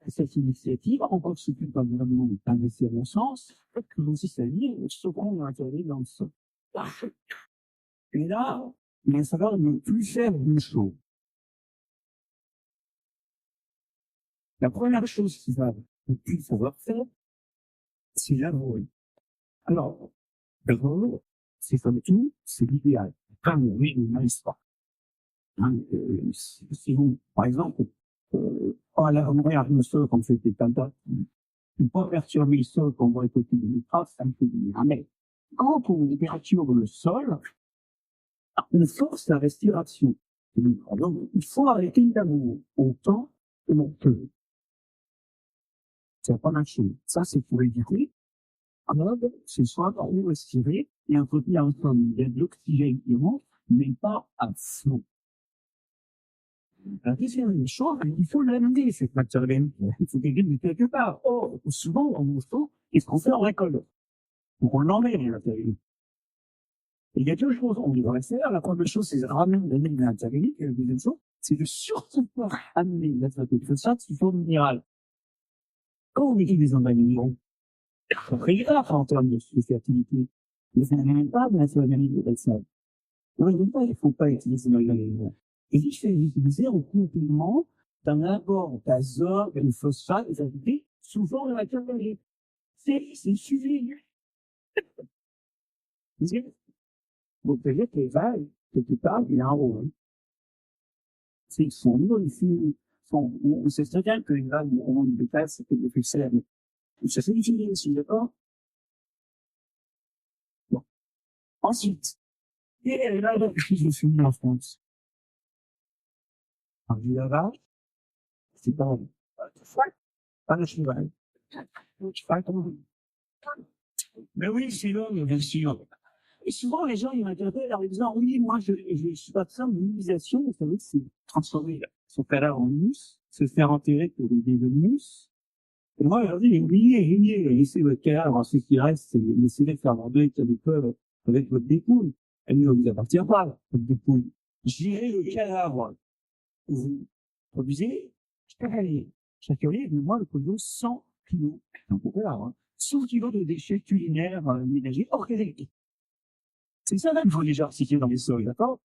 Cette initiative, encore ce que le gouvernement n'est pas laissé à mon sens, peut que aussi sa vie, ce qu'on a interdit dans le sol. Et là, il va falloir ne plus faire une chose. La première chose qu'il va ne plus savoir faire, c'est l'avouer. Alors, d'abord, c'est comme tout, c'est l'idéal. Pas mourir, on n'arrive pas. Hein, si vous, par exemple, on regarde le sol comme c'était pas pour pas perturber le sol qu'on va récolter des nitrates, ça me fait du bien. Mais quand on perturbe le sol, on force la respiration. Donc, il faut arrêter d'amour autant que l'on peut. Ça va pas marcher. Ça, c'est pour éviter. Alors, c'est soit on respirer et entretenir un sol. Il y a de l'oxygène qui rentre, mais pas à flot. La deuxième chose, il faut l'amener, cette matière organique. Il faut qu'elle vienne de quelque part. Or, souvent, on mange pas, qu'est-ce qu'on fait? On récolte. Donc, on l'emmène, la matière organique. Et il y a deux choses qu'on devrait faire. La première chose, c'est de ramener la matière organique. Et la deuxième chose, c'est de surtout pas amener la matière organique sous forme minérale. Quand on utilise des engrais c'est très grave en termes de fertilité. Mais ça n'amène pas de la matière organique de sol. Donc, il ne faut pas utiliser l'engrais. Et si je fais utiliser au complément d'un apport d'azote, de phosphate, des additifs, souvent de matière organique. C'est suffisant. Donc, peut-être que les vagues, quelque part, il y a un rôle. C'est son nom ici, on sait très bien que les vagues ont une détail, c'est que des pulsaires. Ça fait utiliser aussi, d'accord? Bon. Ensuite, et là, je suis venu en France. En vue là-bas, c'est pas le cheval. Le cheval, comment? Mais oui, c'est l'homme, bien sûr. Et souvent, les gens, ils m'interpellent en me disant, oui, moi, je suis pas de l'immunisation, vous savez, c'est transformer son cadavre en mousse, se faire enterrer pour lui de mousse. Et moi, je leur dis, oubliez, laissez votre cadavre, ce qui reste, laissez-les faire leur deuil comme ils peuvent avec votre dépouille. Elle ne vous appartient pas, votre dépouille. Gérez le cadavre. Vous produisez, chaque année, moi, le produit 100 kilos. Donc, voilà, hein. 100 kilos de déchets culinaires, ménagers, organiques. C'est ça, là, qu'il faut déjà recycler dans les sols, d'accord?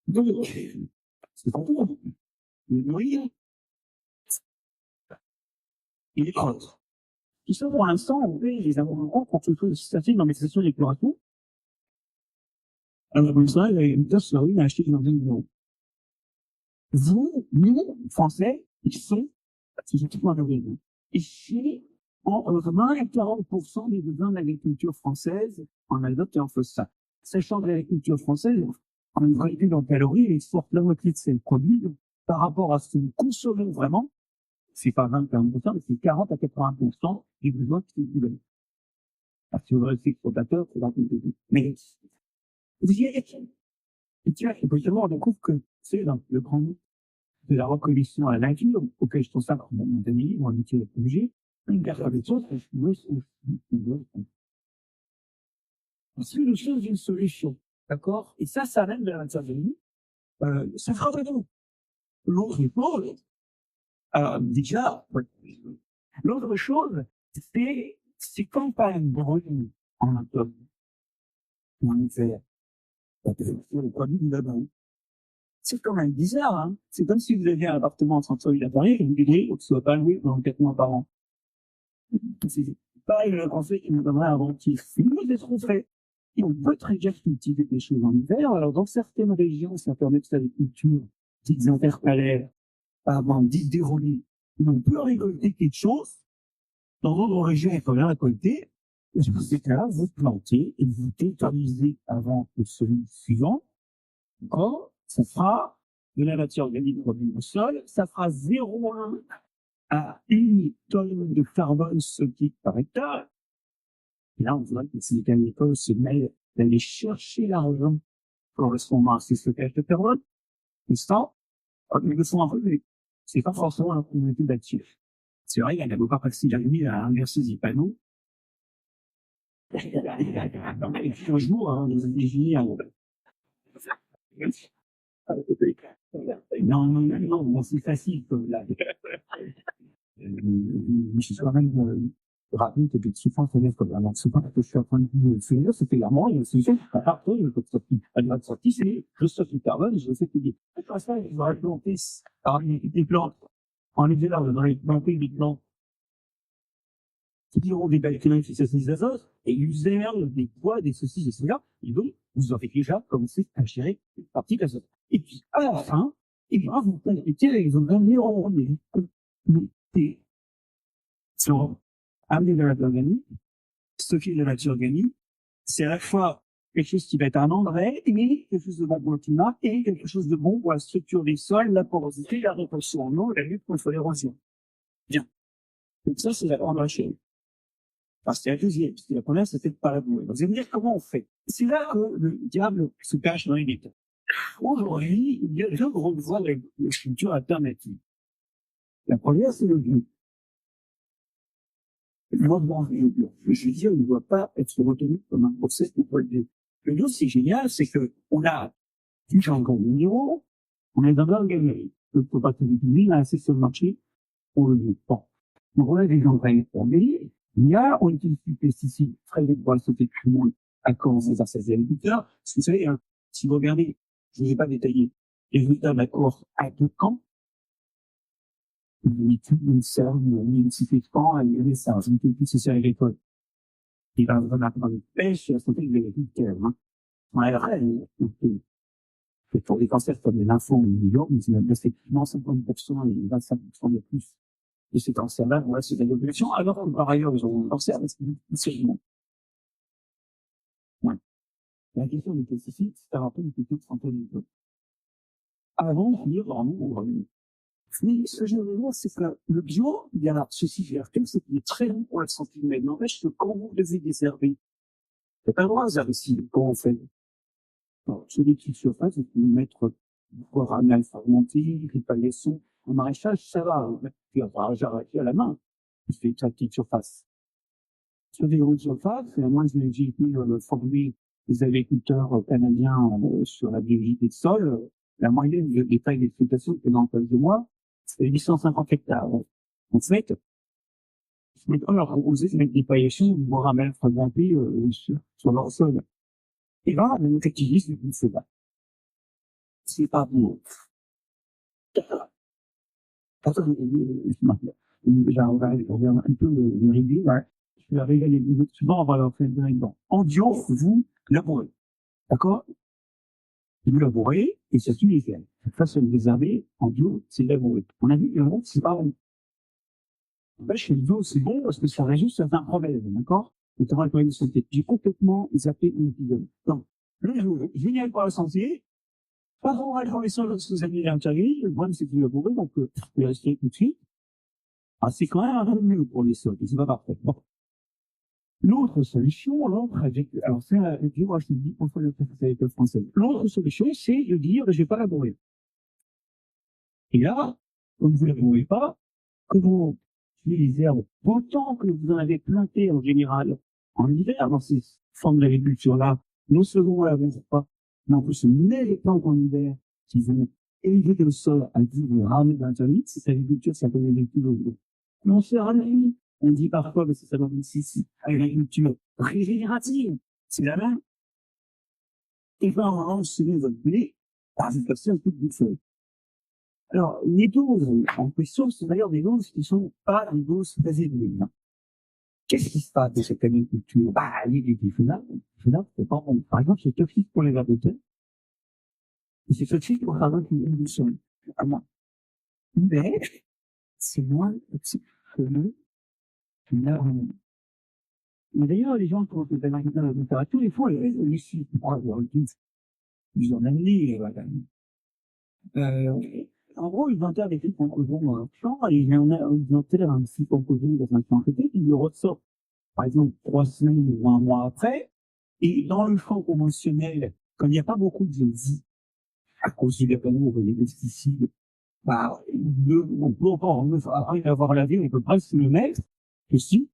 Donc, c'est pas tout. Le nourrir et les autres. Tout ça, pour l'instant, on fait les amendements pour tout ça dans les stations d'épuration. Alors, comme ça, il y a une tasse sur une à acheter dans une euro. Vous, nous, Français, ils sont, c'est tout en origine. Ici, entre 20 et 40% des besoins de l'agriculture française en azote et en phosphate. Sachant que l'agriculture française, en calcul en calories, elle exporte la moitié de ses produits. Donc, par rapport à ce que nous consommons vraiment, c'est pas 20 à 40%, mais c'est 40 à 80% des besoins qui sont plus. Parce que le exportateur, c'est pas plus. Mais, vous y êtes. Et tu vois, effectivement, on découvre que c'est dans le grand de la reconnaissance à la nature, auquel je consacre mon ami, mon métier obligé, une personne des choses, c'est une chose d'une solution. D'accord? Et ça même de la matière organique, ça fera vraiment. L'autre chose, déjà, l'autre chose, c'est quand pas une brune en automne, ou en hiver, le produit de là-bas. C'est quand même bizarre, hein. C'est comme si vous aviez un appartement en centre-ville à Paris et vous voulez que ce soit pas loué pendant 4 mois par an. C'est pareil, le conseil qui nous donnerait un ventif. Nous, c'est ce qu'on fait. Et on peut très bien cultiver des choses en hiver. Alors, dans certaines régions, ça permet de faire des cultures dites intercalaires, avant dites déroulées. On peut récolter quelque chose. Dans d'autres régions, il faut rien récolter. Et dans ces cas-là, vous plantez et vous tétanisez avant le semis suivant. D'accord? Ça fera de la matière organique revenue au sol. Ça fera 0,1 à 1 tonne de carbone stocké par hectare. Et là, on voit que ces agricoles se mettent d'aller chercher l'argent correspondant à ces stockages de carbone. Et ça, ils le font un peu, mais c'est pas forcément la communauté d'actifs. C'est vrai, il y en a beaucoup pas facile à lui à inverser des panneaux. Et puis un jour, les ingénieurs, non, c'est facile, comme là. Je suis quand même rapide, et puis souvent, ça vient comme alors, souvent, que je suis en train de finir, c'est clairement, il y a une solution, après, elle va sortir, c'est, je stocke du carbone, et je sais que après ça, je vais planter, des plantes, en hiver, je vais planter des plantes, qui auront des bactéries qui s'associent d'azote, et usèrent des poids, des saucisses, etc. Et donc, vous aurez déjà commencé à gérer une partie d'azote. Et puis, à la fin, et bien, vous complétez avec vos derniers rendez-vous. sur amener de la matière organique, stocker de la matière organique, c'est à la fois quelque chose qui va être un engrais et quelque chose de bon pour le climat et quelque chose de bon pour la structure des sols, la porosité, la rétention en eau, la lutte contre l'érosion. Bien. Donc ça, c'est la grande chaîne. Enfin, c'était la deuxième, parce que la première, c'était de pas la bouer. Vous allez me dire comment on fait. C'est là que le diable se cache dans les détails. Aujourd'hui, il y a deux grandes voies de structure alternative. La première, c'est le bio. Moi, le bio. Je veux dire, il ne doit pas être retenu comme un process pour le bio. Le bio, c'est génial, c'est que on a différents minéraux, on est dans l'organerie. Le pas que l'utiliser, assez sur le marché pour le bio. Bon. Donc, on a des engrais organiques. On utilise des pesticides très vite pour la santé de tout le monde à commencer par ces agriculteurs. Parce que vous savez, hein, si vous regardez, je ne vais pas détailler les résultats de l'accord à deux camps, une serve, une cycliquement, et ça, une politique sociale agricole. Il va vraiment dans la pêche et la santé des agriculteurs, hein. On a vrai, c'est pour des cancers comme les lymphomes ou les myélome, c'est même effectivement 50% et 25% de plus de ces cancers-là vont rester de l'évolution, alors que par ailleurs, ils ont un cancer, mais c'est le monde. Ouais. La question des pesticides, c'est un peu une question de santé agricole. Avant de dire vraiment au revenu. Mais ce que je veux dire, c'est que le bio, il y a ceci vertu, c'est qu'il est très bon pour la santé humaine. N'empêche que quand vous devez désherber, c'est pas le droit d'herber si, comment on fait? Alors, sur les petites surfaces, vous pouvez mettre du ramal fermenté, des palaissons. En maraîchage, ça va, puis j'arrête à la main. Je fais ta petite surface. Sur des grandes surfaces, et moi, j'ai été formé des agriculteurs canadiens sur la biologie des sols. La moyenne des tailles d'exploitation que dans le face de moi, c'est 850 hectares. En fait, on leur proposait de mettre des paillations de bois ramel fragmenté sur leur sol. Et là, le activiste ne fait pas. C'est pas bon. Attends, j'arrive un peu les régler, ouais. Je vais arriver les autres souvent, on va leur faire directement. En bio, vous labourez. D'accord? Vous labourez, et ça suit les faire. Cette façon de désherber, en bio, c'est labourer. On a vu que le c'est pas bon. Chez le bio, c'est bon parce que ça résout certains problèmes, d'accord? Notamment le problème de santé. J'ai complètement zappé une épisode. Donc, le jour, génial pour la santé, pas bon à l'information lorsque vous avez l'intérieur, le problème c'est que vous labourez, donc, vous restez tout de suite. Ah, c'est quand même un peu mieux pour les sols, et c'est pas parfait. Bon. L'autre solution, alors c'est moi je te dis, on fait le avec le français. L'autre solution, c'est de dire, je vais pas labourer. Et là, comme vous labourez pas, que vous tuez les herbes autant que vous en avez planté en général en hiver dans ces formes d'agriculture-là, non seulement on la laboure pas, mais en plus on met les plantes en hiver qui vont élever le sol à dire ramener de l'intérieur, cette agriculture, ça peut aider tout le monde. Mais on se ramène. On dit parfois que c'est ça dans une agriculture régénérative. C'est la même. Et ben, on va semer votre blé, vous passez un coup de feuille. Alors, les doses en question, c'est d'ailleurs des doses qui sont pas des doses très élevées. Qu'est-ce qui se passe de cette agriculture? Bah, il y a des phénomènes, c'est pas bon. Par exemple, c'est toxique pour les vers de terre. Et c'est toxique pour la qui du sol. Mais, c'est moins toxique que le mais d'ailleurs, les gens qui ont fait de la littérature, ils font les chiffres. Ils ont amené, voilà. En gros, ils enterrent des fibres en coton dans leur champ, et ils enterrent un fibre en coton dans un champ à côté, ils le ressortent, par exemple, 3 semaines ou 1 mois après, et dans le champ conventionnel, quand il n'y a pas beaucoup de vie, à cause du panneaux, des pesticides, bah, on peut encore, après avoir lavé, on peut presque le mettre, aussi.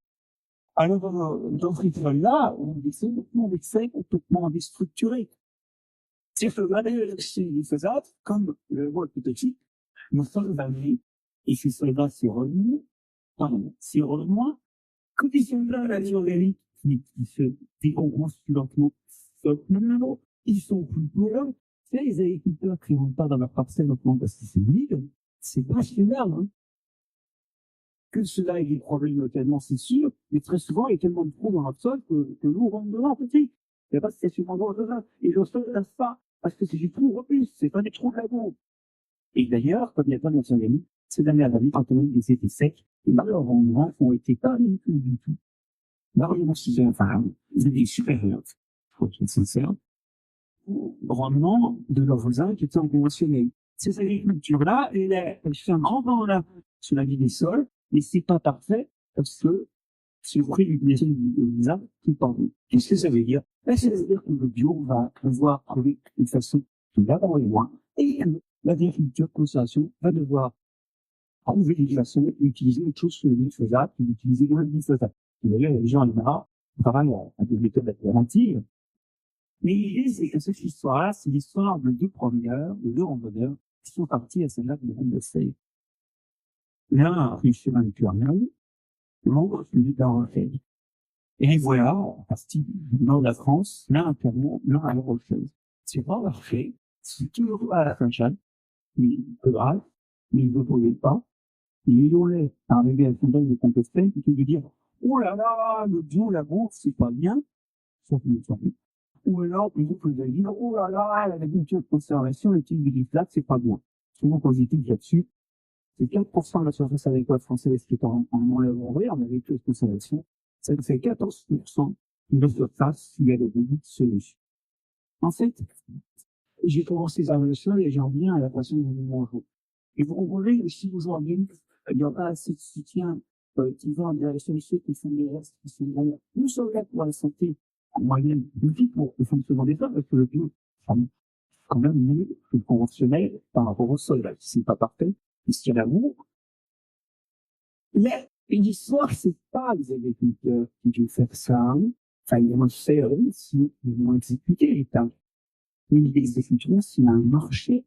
Alors, dans ce rituel-là, on essaie complètement déstructuré. C'est faisable, comme le voit tout aussi, nous sommes amenés, et ces soldats s'y revenus, s'y revenus, que des soldats, la vie organique, qui se décomposent plus lentement, ils sont plus pauvres, c'est les agriculteurs qui ne vont pas dans leur parcelle, notamment parce qu'ils sont libres, c'est passionnant, hein. Que cela ait des problèmes localement, c'est sûr, mais très souvent, il y a tellement de trous dans notre sol que l'eau rentre dedans, petit. Il n'y a pas de stationnement d'eau dedans. Et le sol ne laisse pas, parce que c'est du trou en plus, c'est pas des trous de la boue. Et d'ailleurs, comme il n'y a pas de matière organique, Ces dernières années, quand on a eu des effets secs, et malheureusement, ont été pas véhiculés du tout. Largement ils étaient supérieurs, faut être sincère, au rendement de leurs voisins qui étaient en conventionnel. Ces agricultures-là, elles font un grand bond en avant sur la vie des sols, mais c'est pas parfait parce que c'est le prix d'utilisation des arbres qui parle. Qu'est-ce que ça veut dire? Ben, ça veut dire que le bio va pouvoir trouver une façon de l'avoir loin et que l'agriculture consommation va devoir trouver une façon d'utiliser autre chose que le glyphosate, d'utiliser le glyphosate. D'ailleurs, les gens en général travaillent à des méthodes alternatives. Mais l'idée, c'est que cette histoire-là, c'est l'histoire de deux promeneurs, de deux randonneurs qui sont partis à Saint-Jacques de Compostelle. L'un a pris le chemin du Tournai, l'autre celui de la Rochelle. Et voilà, en partie du nord de la France, l'un à Clermont, l'un à La Rochelle. C'est pas parfait, c'est toujours à la Saint-Jacques, mais peu grave, mais ils ne voulaient pas. Et ils voulaient arriver à Saint-Jacques de Compostelle, plutôt que de dire, oh là là, le bio, la bourse, c'est pas bien, sauf que nous sommes. Ou alors, vous pouvez dire, oh là là, l'agriculture de conservation, le type de glyphosate, c'est pas bon. Souvent positif là-dessus. C'est 4% de la surface agricole française qui est en enlèvement vert, en agriculture de conservation. Ça nous fait 14% de la surface qui est de solution. En fait, j'ai commencé par le sol et j'en viens à la façon dont nous mangeons. Et vous comprenez, si aujourd'hui, il n'y a pas assez de soutien qui va en direction de ceux qui font des restes, qui sont vraiment, nous sommes là pour la santé en moyenne, aussi pour le fonctionnement des femmes, parce que le bio, c'est quand même mieux que le conventionnel par rapport au sol, là, c'est pas parfait, puisqu'il y a l'amour. Mais l'histoire, c'est pas les agriculteurs qui vont faire ça, hein. Enfin, ils vont le faire, si ils vont exécuter les tâches. Mais les agriculteurs, c'est un marché.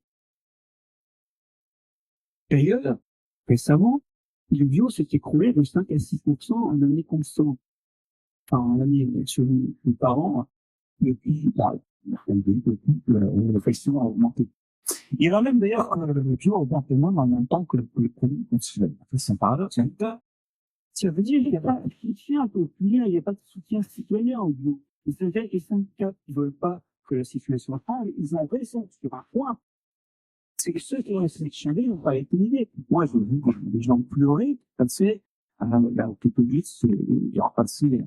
D'ailleurs, récemment, le bio s'est écroulé de 5 à 6% en année constante. Enfin, en année, sur les parents, depuis, l'inflation a augmenté. Il va même d'ailleurs, le bio augmente moins en même temps que le produit consommé. C'est un paradoxe, hein. Ça veut dire qu'il n'y a pas de soutien populaire, il n'y a pas de soutien citoyen au bio. Et c'est-à-dire que les syndicats qui ne veulent pas que la situation change, ils ont raison sur un point. C'est que ceux qui ont essayé de changer n'ont pas été aidés. Moi, j'ai vu des gens pleurer, passer, la police, ils ont passé,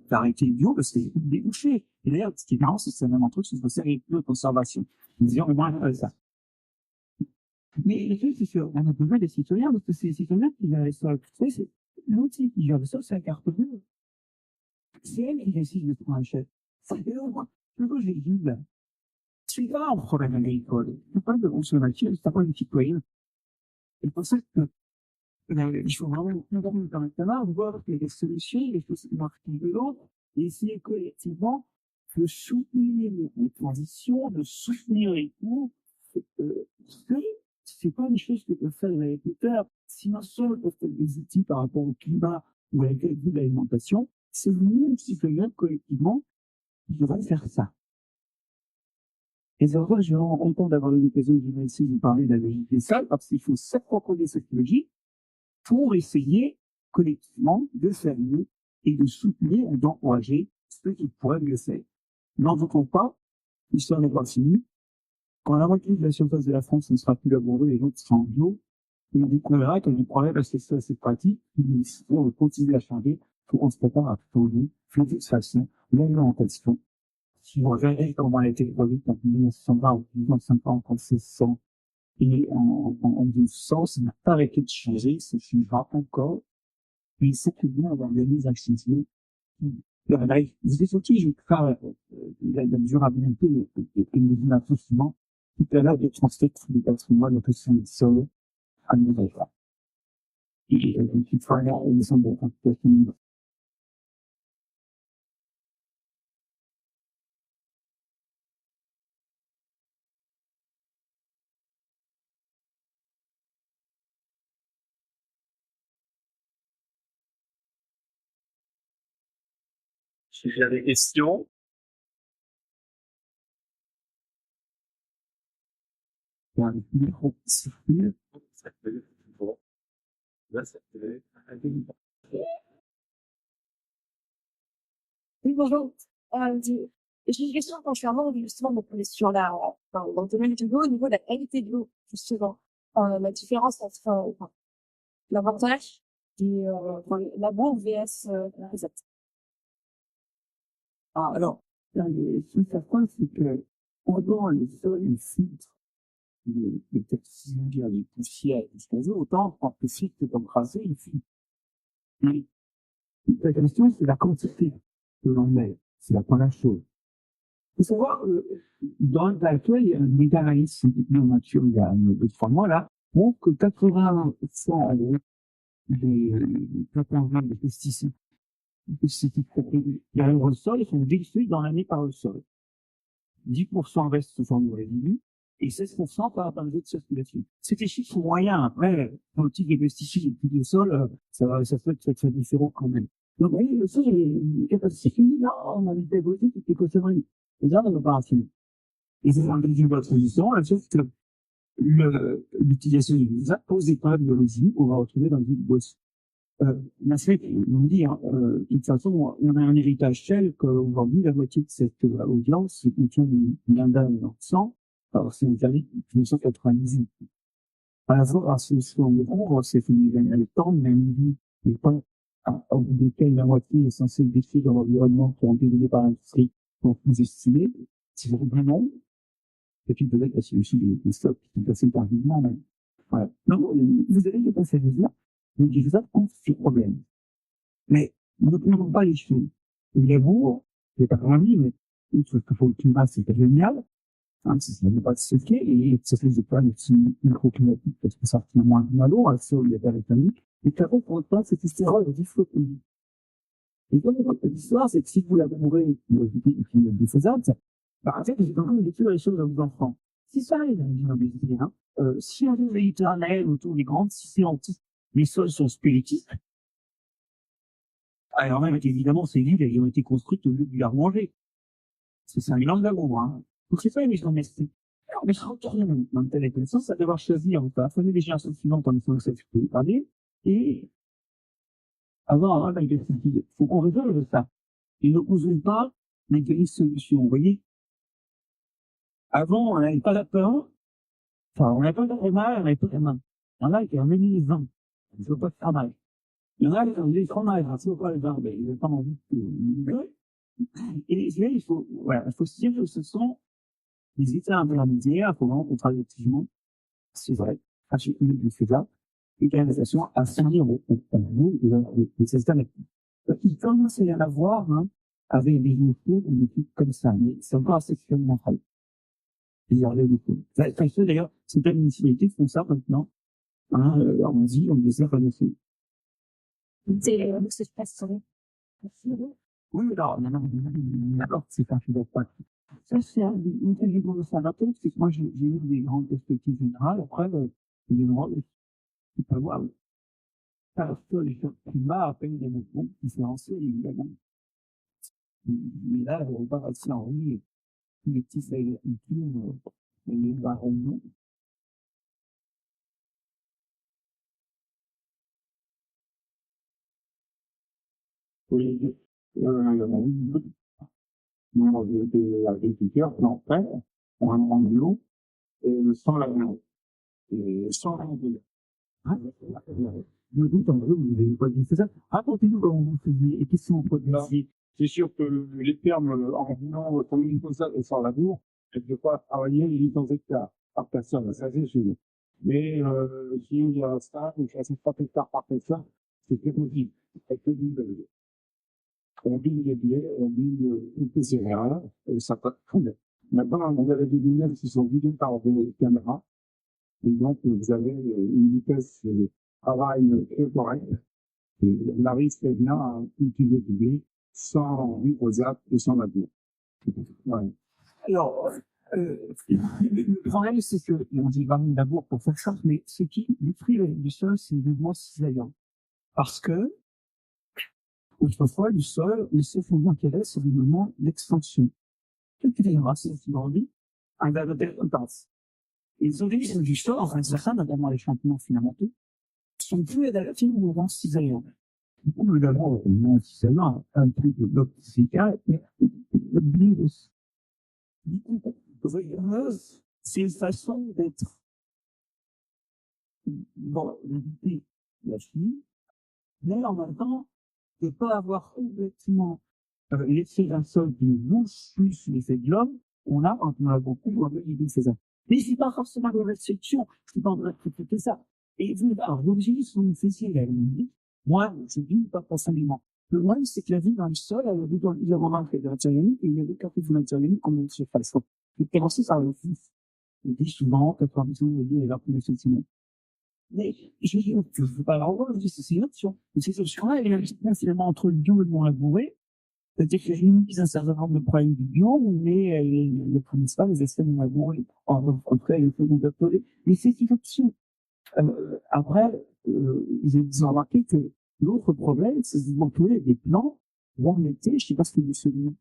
d'arrêter le bio parce que c'est débouché. Et d'ailleurs, ce qui est marrant, c'est que c'est même un truc sur le série de conservation. Ils disent, moi, ça. Mais le truc, c'est qu'on a besoin des citoyens, parce que c'est les citoyens qui gèrent les sols. Tu sais, c'est l'outil qui gère le sol, c'est la carte bleue. C'est elle qui décide de prendre un chef. C'est eux, moi. Le coup, j'ai dit, là. C'est pas un problème agricole. C'est pas de consommation, c'est pas de citoyen. C'est pour ça que, il faut vraiment, maintenant, voir les solutions, les choses qui marchent de l'autre, et essayer collectivement de soutenir les transitions, de soutenir les cours, c'est pas une chose que peuvent faire les agriculteurs. Sinon, seuls peuvent faire des outils par rapport au climat ou à la qualité de l'alimentation. C'est nous, citoyens, collectivement, qui devons faire ça. Et c'est pour ça que je suis vraiment content d'avoir eu l'occasion de venir ici vous parler de la logique des sols, parce qu'il faut s'approprier cette logique pour essayer collectivement de faire mieux et de soutenir ou d'encourager ceux qui pourraient mieux faire. N'en doutons pas, l'histoire n'est pas finie. Quand la moitié de la surface de la France ne sera plus labourée et l'autre sera en bio, on découvrira qu'on y croirait parce que c'est assez pratique, on va continuer à changer, faut qu'on se prépare à changer, de toute façon, l'alimentation. Si vous regardez comment elle a été produite en 1920 ou 1950, en 1600 et en 1200, ça n'a pas arrêté de changer, ça changera encore. Mais c'est que nous, on organise accessible. Vous êtes aussi, je crois, la durabilité et le associement qui permet de transmettre le patrimoine de son sol à nos enfants. Et qui fera une somme de participation. Si vous avez des questions, Il y a un micro qui circule. ça peut être bon. Là, ça peut être Oui, bonjour. J'ai une question concernant justement mon position là, dans le domaine du bio, au niveau de la qualité de l'eau, justement. la différence entre l'avantage du labour vs la recette. Ah, alors, là, ce qui est certain, c'est que pendant le sol, il filtre les textures, les poussières, tout ce qu'on veut, autant quand le filtre comme tracé, il filtre. Mais la question, c'est la quantité que l'on met. C'est la première chose. Il faut savoir que dans l'alcool, il y a un méta-analyse scientifique en nature il y a 2-3 mois, là, montre que 80% des pesticides, qui arrivent au sol sont détruits dans l'année par le sol. 10% restent sous forme de résidus et 16% partent dans les autres circulations. C'est des chiffres moyens. Après, politique des pesticides et puis le sol, ça peut être différent quand même. Donc, oui, le sol, il y a capacité, là, on a des développés toutes les cochonneries. Et là, on n'a pas assumer. Et c'est dans une bonne position, la chose que l'utilisation du glyphosate pose des problèmes de résidus qu'on va retrouver dans une bosse. La SFEC nous dit, de toute façon, on a un héritage tel qu'aujourd'hui, la moitié de cette audience contient du lindane dans le sang. Alors, c'est une année 1998. À la fois, ce qu'on découvre, c'est qu'il y a le temps, même les temps, au bout desquels la moitié est censée être détruite dans l'environnement qui ont été donnés par l'industrie, donc vous estimez, c'est vraiment, et puis peut-être qu'il y a aussi des stocks qui sont passés tardivement, mais voilà. Donc, vous avez pas ces choses-là. Donc, il faut prendre ces problèmes. Mais, nous ne pouvons pas les choses. Le labour, c'est pas vraiment dit, mais, outre que pour le climat, c'est pas génial, hein, ça ne veut pas se stocker, et ça fait des problèmes aussi microclimatiques, parce que ça retient moins de l'eau, à sol, il y a pas d'éthanol, et qu'avant, pour autant, cet hystérol est disphophonique. Et comme l'histoire, c'est que si vous labourez, le glyphosate, bah, en fait, vous êtes en train de détruire les choses à vos enfants. Si ça arrive dans une obésité, hein, si on veut éternel autour des grandes, si c'est anti, les sols sont spiritistes, alors même, évidemment, ces villes, elles ont été construites au lieu de les manger. C'est un mélange d'amour, hein. Donc, c'est pas une maison domestique. Alors, mais je retourne dans telle connaissance à devoir choisir, on peut affamer les générations suivantes en essayant de s'exprimer parler, et avoir un impact. Faut qu'on résolve ça. Et ne posons pas les solutions, vous voyez. Avant, on n'avait pas la peur, enfin, on n'avait pas de mal, on n'avait pas de main. Il y en a qui ont mis les vins. Il ne faut pas faire mal. Il y en a qui ont dit fromage, il ne faut pas le vin, mais il n'a pas envie de. Et les il faut, voilà, il faut se dire que ce sont les états intermédiaires, il faut vraiment contradictivement, c'est vrai, à chaque minute de ce là, et l'organisation à servir au bout de ces états. Il commence à y en avoir, hein, avec des nouveaux, des trucs comme ça, mais c'est encore assez expérimental. D'ailleurs, c'est plein de municipalités qui font ça maintenant. Hein, on dit, on les a renoncés. C'est pas ça. Oui, alors, non, d'accord, c'est pas, je ne pas. Ça, c'est une chose que je veux s'adapter, c'est que moi, j'ai eu des grandes perspectives générales. Après, il y a des grandes, c'est pas voir. Parce que les climat appellent des mouvements différenciés, évidemment. Mais là, on va passer en ligne, les petits agricultures, les barons, oui, des agriculteurs qui en fait, ont un manque d'eau, et sans la main, et sans la main. Je me doute, en vrai, vous n'avez pas dit ça. Racontez-nous comment vous faisiez et qu'est-ce que vous produisiez. C'est sûr que les fermes, en venant comme une ça et sans labour, elles ne peuvent pas travailler les 800 hectares par personne, ça c'est sûr. Mais s'il y a ça, une chose 3 hectares par personne, c'est très possible. C'est que on bille les blés, on bille toutes les céréales, et ça peut très bien. Maintenant, vous avez des lunettes qui sont guidées par des caméras, et donc vous avez une vitesse de travail très correcte. Et on arrive très bien à cultiver du blé sans glyphosate et sans labour. Ouais. Alors, le problème, c'est que, on dit vraiment d'abord pour faire ça, mais ce qui détruit du sol, c'est le mouvement cisaillant. Parce que, autrefois, le sol, le seul mouvement qu'il y avait, c'est le mouvement d'extension. Quelques les racines qui grandissent, un verre passe. Les organismes du sol, enfin, certains, notamment les champignons filamenteux, sont plus adaptés au mouvement cisaillant. Du coup, également, le mouvement cisaillant, un truc de bloc cisaillant, mais le blé, du coup, c'est une façon d'être bon, d'éviter la chimie, mais en même temps, de pas avoir complètement laissé un sol qui bouge plus l'effet de l'homme, on a, quand on a beaucoup, on veut éviter ça. Mais c'est pas forcément de restriction, c'est pas de critiquer ça. Et vous, alors, l'objet, sont une fessier, elle me dit, moi, je vis pas personnellement. Le problème, c'est que la vie dans le sol, elle a vu dans l'isolement de la matière organique, et il y a des cartes de matière organique comme une surface. Donc, commencer par le fils. On dit souvent, 90% de vie est là pour les sentiments. Mais, je dis, je veux pas la revoir, je dis, c'est une option. Et cette option-là, elle est un petit peu finalement entre le bio et le non labouré. C'est-à-dire que j'ai mis un certain nombre de problèmes du bio, mais le principal, les aspects non labourés. En tout cas, il faut nous appeler. Mais c'est une option. Après, j'ai remarqué que l'autre problème, c'est de manquer des plans, voire l'été, je sais pas ce que vous souvenez.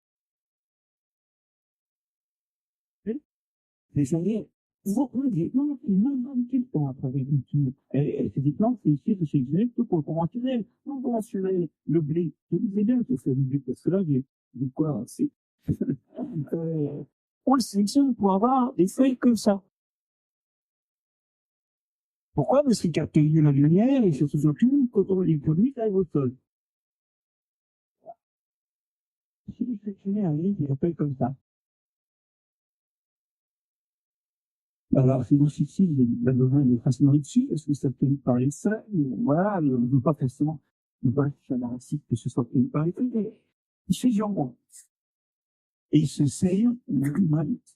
Les années, beaucoup des plans, ils n'ont pas tout le temps après l'agriculture. Et c'est des plans, c'est ici, c'est chez tout pour le conventionnel. Non conventionnel, le blé. Je vous ai bien tout fait le blé, parce que là, j'ai du quoi, c'est, on le sélectionne pour avoir des feuilles comme ça. Pourquoi? Parce qu'il capte la lumière et surtout, quand on les produit, ça arrive au sol. Si vous sélectionnez un livre, il appelle comme ça. Alors, c'est difficile de donner des façons dessus, parce que ça peut nous parler seul, voilà, ne veut pas forcément, ne pas faire la récite que ce soit tenu par les feuilles, mais il fait jambon. Et il se sert de l'humanité.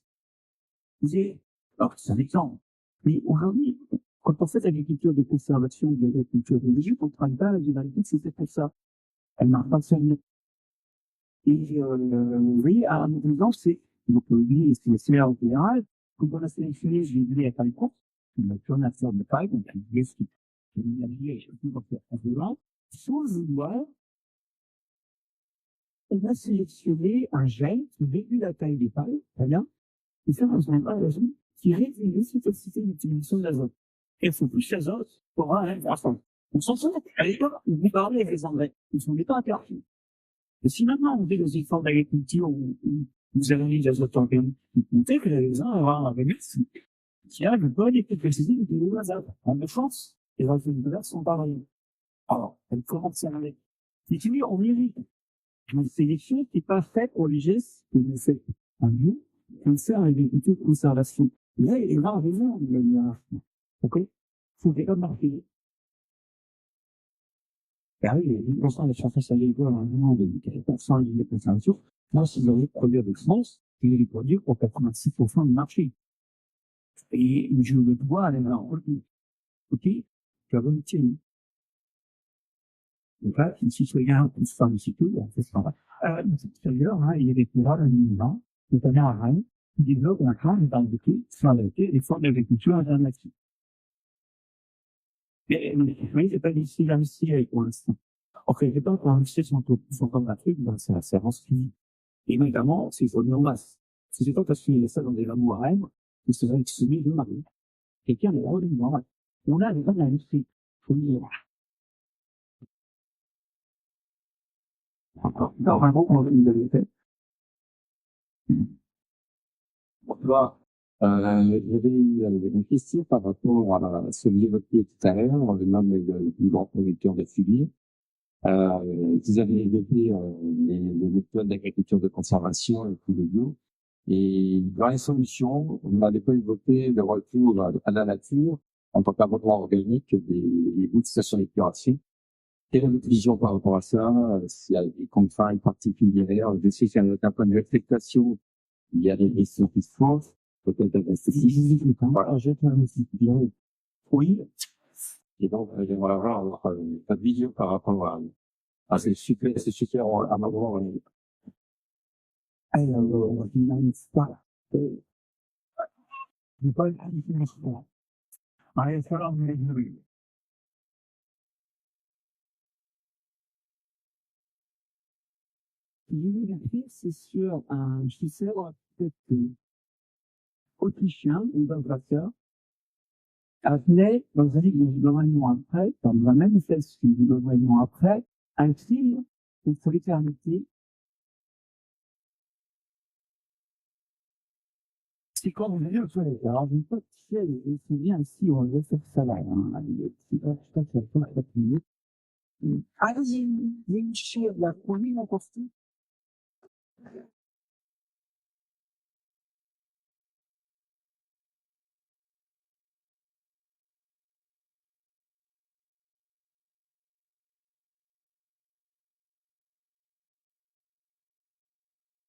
Alors, c'est un exemple. Mais aujourd'hui, quand on fait l'agriculture de conservation, de l'agriculture de légumes, on travaille pas la généralité, c'est pour ça. Elle n'a pas de et vous voyez, à un exemple, c'est donc lui, c'est le CR en général. Quand on a sélectionné, je l'ai donné à Paris Course, on a tourné à faire de paille, donc un geste qui est navigué et surtout pour faire un peu lent. Sur le doigt, on a sélectionné un gel qui réduit la taille des pailles, très bien, et ça, on s'en va qui réduit l'efficacité d'utilisation de l'azote. Et il faut plus d'azote pour un croissant. On s'en fout. À l'époque, on vous parlait avec les engrais. Ils ne sont pas interdits. Et si maintenant on fait des efforts d'agriculture où vous avez mis l'azote organique, vous comptez que les uns avoir un bénéfice qui a le bon effet précisé du de l'azote. En de chance, les résultats sont pareils. Alors, elle commence à aller. Si tu veux, on mérite. Donc, c'est des choses qui n'est pas fait pour les gestes que vous faites en bio, qu'on fait en agriculture de conservation. Et là, il est là, raison, ok? Faut déjà marquer. Ah oui, 10% de la surface agricole en demande de 4% de consommation. Moi, si vous voulez produire des semences, vous les produire pour 86% du marché. Et je le dois aller en revenu. OK? Tu as bonne tienne. Donc là, si je regarde une pharmaceutique, on fait ça. Dans cette période, il y a des programmes alimentaires, notamment à Rennes, qui développent un plan dans le dossier sur les formes d'agriculture alternative. Mais, vous voyez, c'est pas difficile d'investir pour l'instant. Ok, les banques pour investir sont comme un truc, ben, c'est la séance physique. Et notamment, c'est produit en masse. Si c'est pas parce qu'il y a ça dans des labours à Rennes, que c'est vrai que c'est mis de marine. Quelqu'un est revenu dans la. On a des gens de l'industrie. Faut le dire. Normalement, on l'avait fait. Bon, tu vois, j'avais une question par rapport à ce que vous évoquiez tout à l'heure, le nombre de plus grands producteurs de filiers. Vous avez évoqué les méthodes d'agriculture de conservation et tout le bio. Et dans les solutions, on n'avait pas évoqué le retour à la nature en tant qu'abondement organique des bouts de station d'épuration. Quelle est votre vision par rapport à ça? S'il y a des contraintes particulières? Je sais qu'un point de vue affectation, il y a des risques qui se font. Peut-être un esthétique. Voilà. Oui. Et donc, j'aimerais avoir votre vision par rapport à c'est super à m'avoir. Alors, il n'arrive pas. Il pas la définition. Il va falloir me l'évaluer. L'idée de la crise, c'est sur un chasseur, peut-être, autrichien, ou d'un brasseur, appelait, dans un livre de gouvernement après, dans la manifeste du gouvernement après, un crime contre l'éternité C'est quand vous allez aux toilettes. Alors, j'ai pas de ciel, je me souviens si on veut faire ça là, hein, allez, c'est pas, je sais pas si ça peut être mieux. Ah, il y a une chèvre, là, combien mon costume?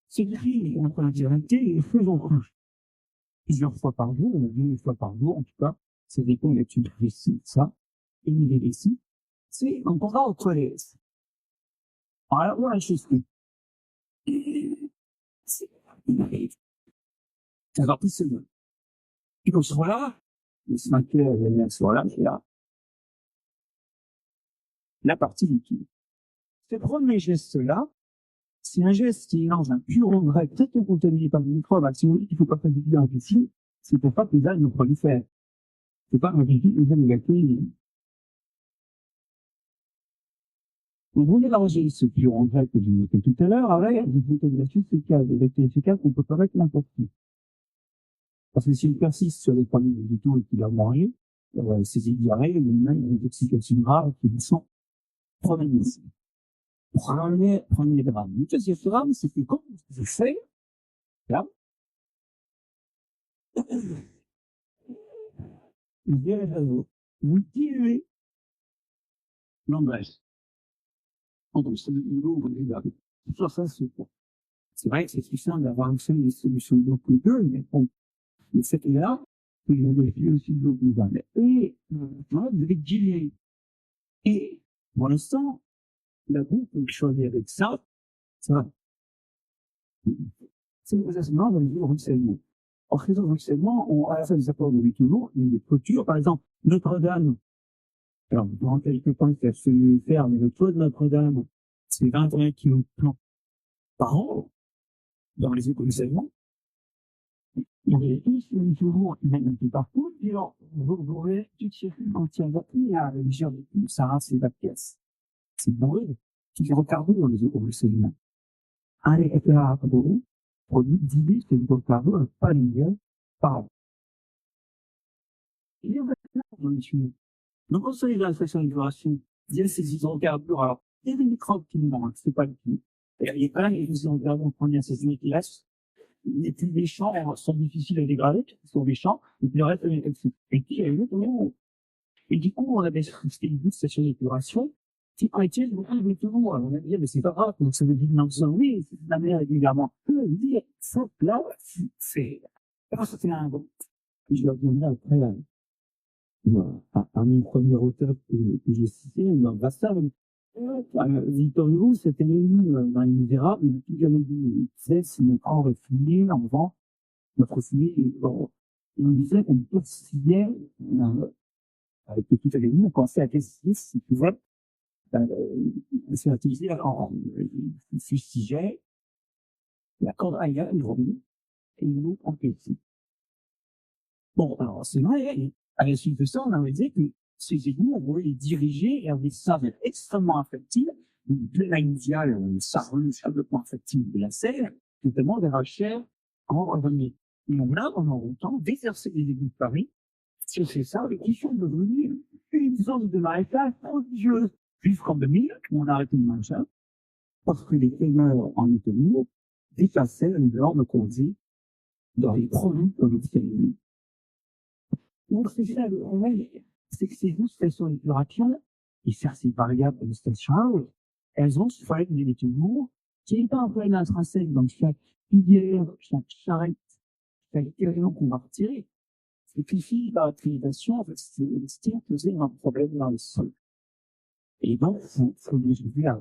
C'est écrit, on peut indirecter, et faisons plusieurs fois par jour, une fois par jour, en tout cas, ça dépend de tu précises ça, et il est ici, c'est, on va aux toilettes. Alors, moi, je suis, c'est, il arrive, ça va plus se bien. Et donc, voilà, le smacker, voilà, c'est là, la partie liquide. Ce premier geste-là, c'est un geste qui est dans un pur engrais, peut-être contaminé par des microbes, si on dit qu'il ne faut pas faire des vidéos impossibles, c'est pour pas que les algues ne prolifèrent. C'est pas un véhicule qui vient de l'accueil. Vous voulez arranger ce pur engrais que j'ai noté tout à l'heure avec des contaminations fécales, et bactéries fécales qu'on peut pas mettre n'importe où. Parce que s'il persiste sur les produits végétaux et qu'il a mangé, ces diarrhées, une intoxication grave qui descend, premier drame. Le deuxième drame, c'est que quand vous faites, là, vous diluez l'engrais. Donc, c'est l'eau, vous diluez. Ça, c'est vrai que c'est plus simple d'avoir une seule solution d'eau que deux, mais bon, le fait est là, que je vérifie aussi l'eau plus bas. Et, voilà, vous devez diluer. Et, pour l'instant, la boue, vous choisissez avec ça, ça, c'est le processus dans le ruissellement. En faisant le ruissellement, on a fait des apports de toujours, des clôtures, par exemple, Notre-Dame. Alors, dans quelques points qui a se faire, mais le toit de Notre-Dame, c'est 21 kilos de plomb par an, dans les écoles-seulement. Et ils toujours, même un peu partout, puis alors, vous aurez tout circuit entier appris à la mesure de tout, ça rase la pièce. C'est bourré, qui est retardé dans les écoles-seulement. Un hectare d'eau produit 10 litres de hydrocarbures par ligne par an. Il y a maintenant dans les tuyaux. Donc, on sait la façon de vibration, il y a ces hydrocarbures, alors, il y a des microbes qui nous manquent, c'est pas le tout. Il y a quand même des hydrocarbures qu'on a ces unités là, les plus méchants sont difficiles à dégrader, ils sont méchants, et puis le reste est toxique. Et puis, et du coup, on a des stations d'épuration qui contiennent beaucoup de toujours. On va dire, mais c'est pas grave, donc ça veut dire, non, oui, c'est de la mer régulièrement. Peut dire, ça, là, c'est, ça fait un bon. Et je reviendrai après, à mon premier auteur que j'ai cité, dans Vassal. Victor Hugo, c'était élu dans Les Misérables, le tout jamais dit, c'est notre grand refugié, en vent, notre refugié, bon, et on disait qu'on poursuivait, avec le tout avec nous, on pensait à qu'est-ce qui pouvait, se utiliser il fustigeait la corde ailleurs, il revenait, et il nous empêchait. Bon, alors, c'est vrai, à la suite de ça, on avait dit que ces égouts, on voulait les diriger vers des salles extrêmement infectiles, de la initiale, ça rue, développement infectile de la serre, notamment vers Alcher, Grand Revenier. Et on a, pendant longtemps, désercé les égouts de Paris, c'est ça, et qui sont devenus une zone de marécage prodigieuse. Jusqu'en 2000, on a arrêté de manger, parce que les primeurs en Italie dépassaient les normes qu'on dit dans les produits comme le cyanide. Donc, c'est ça, c'est que ces 12 stations d'épuration, et ça, c'est variable de station, elles ont ce problème de l'équilibre, qui est pas un problème intrinsèque dans chaque filière, chaque charrette, chaque camion qu'on va retirer. C'est qu'ici, par utilisation, en fait, c'est le style faisait un problème dans le sol. Et donc, faut les voir.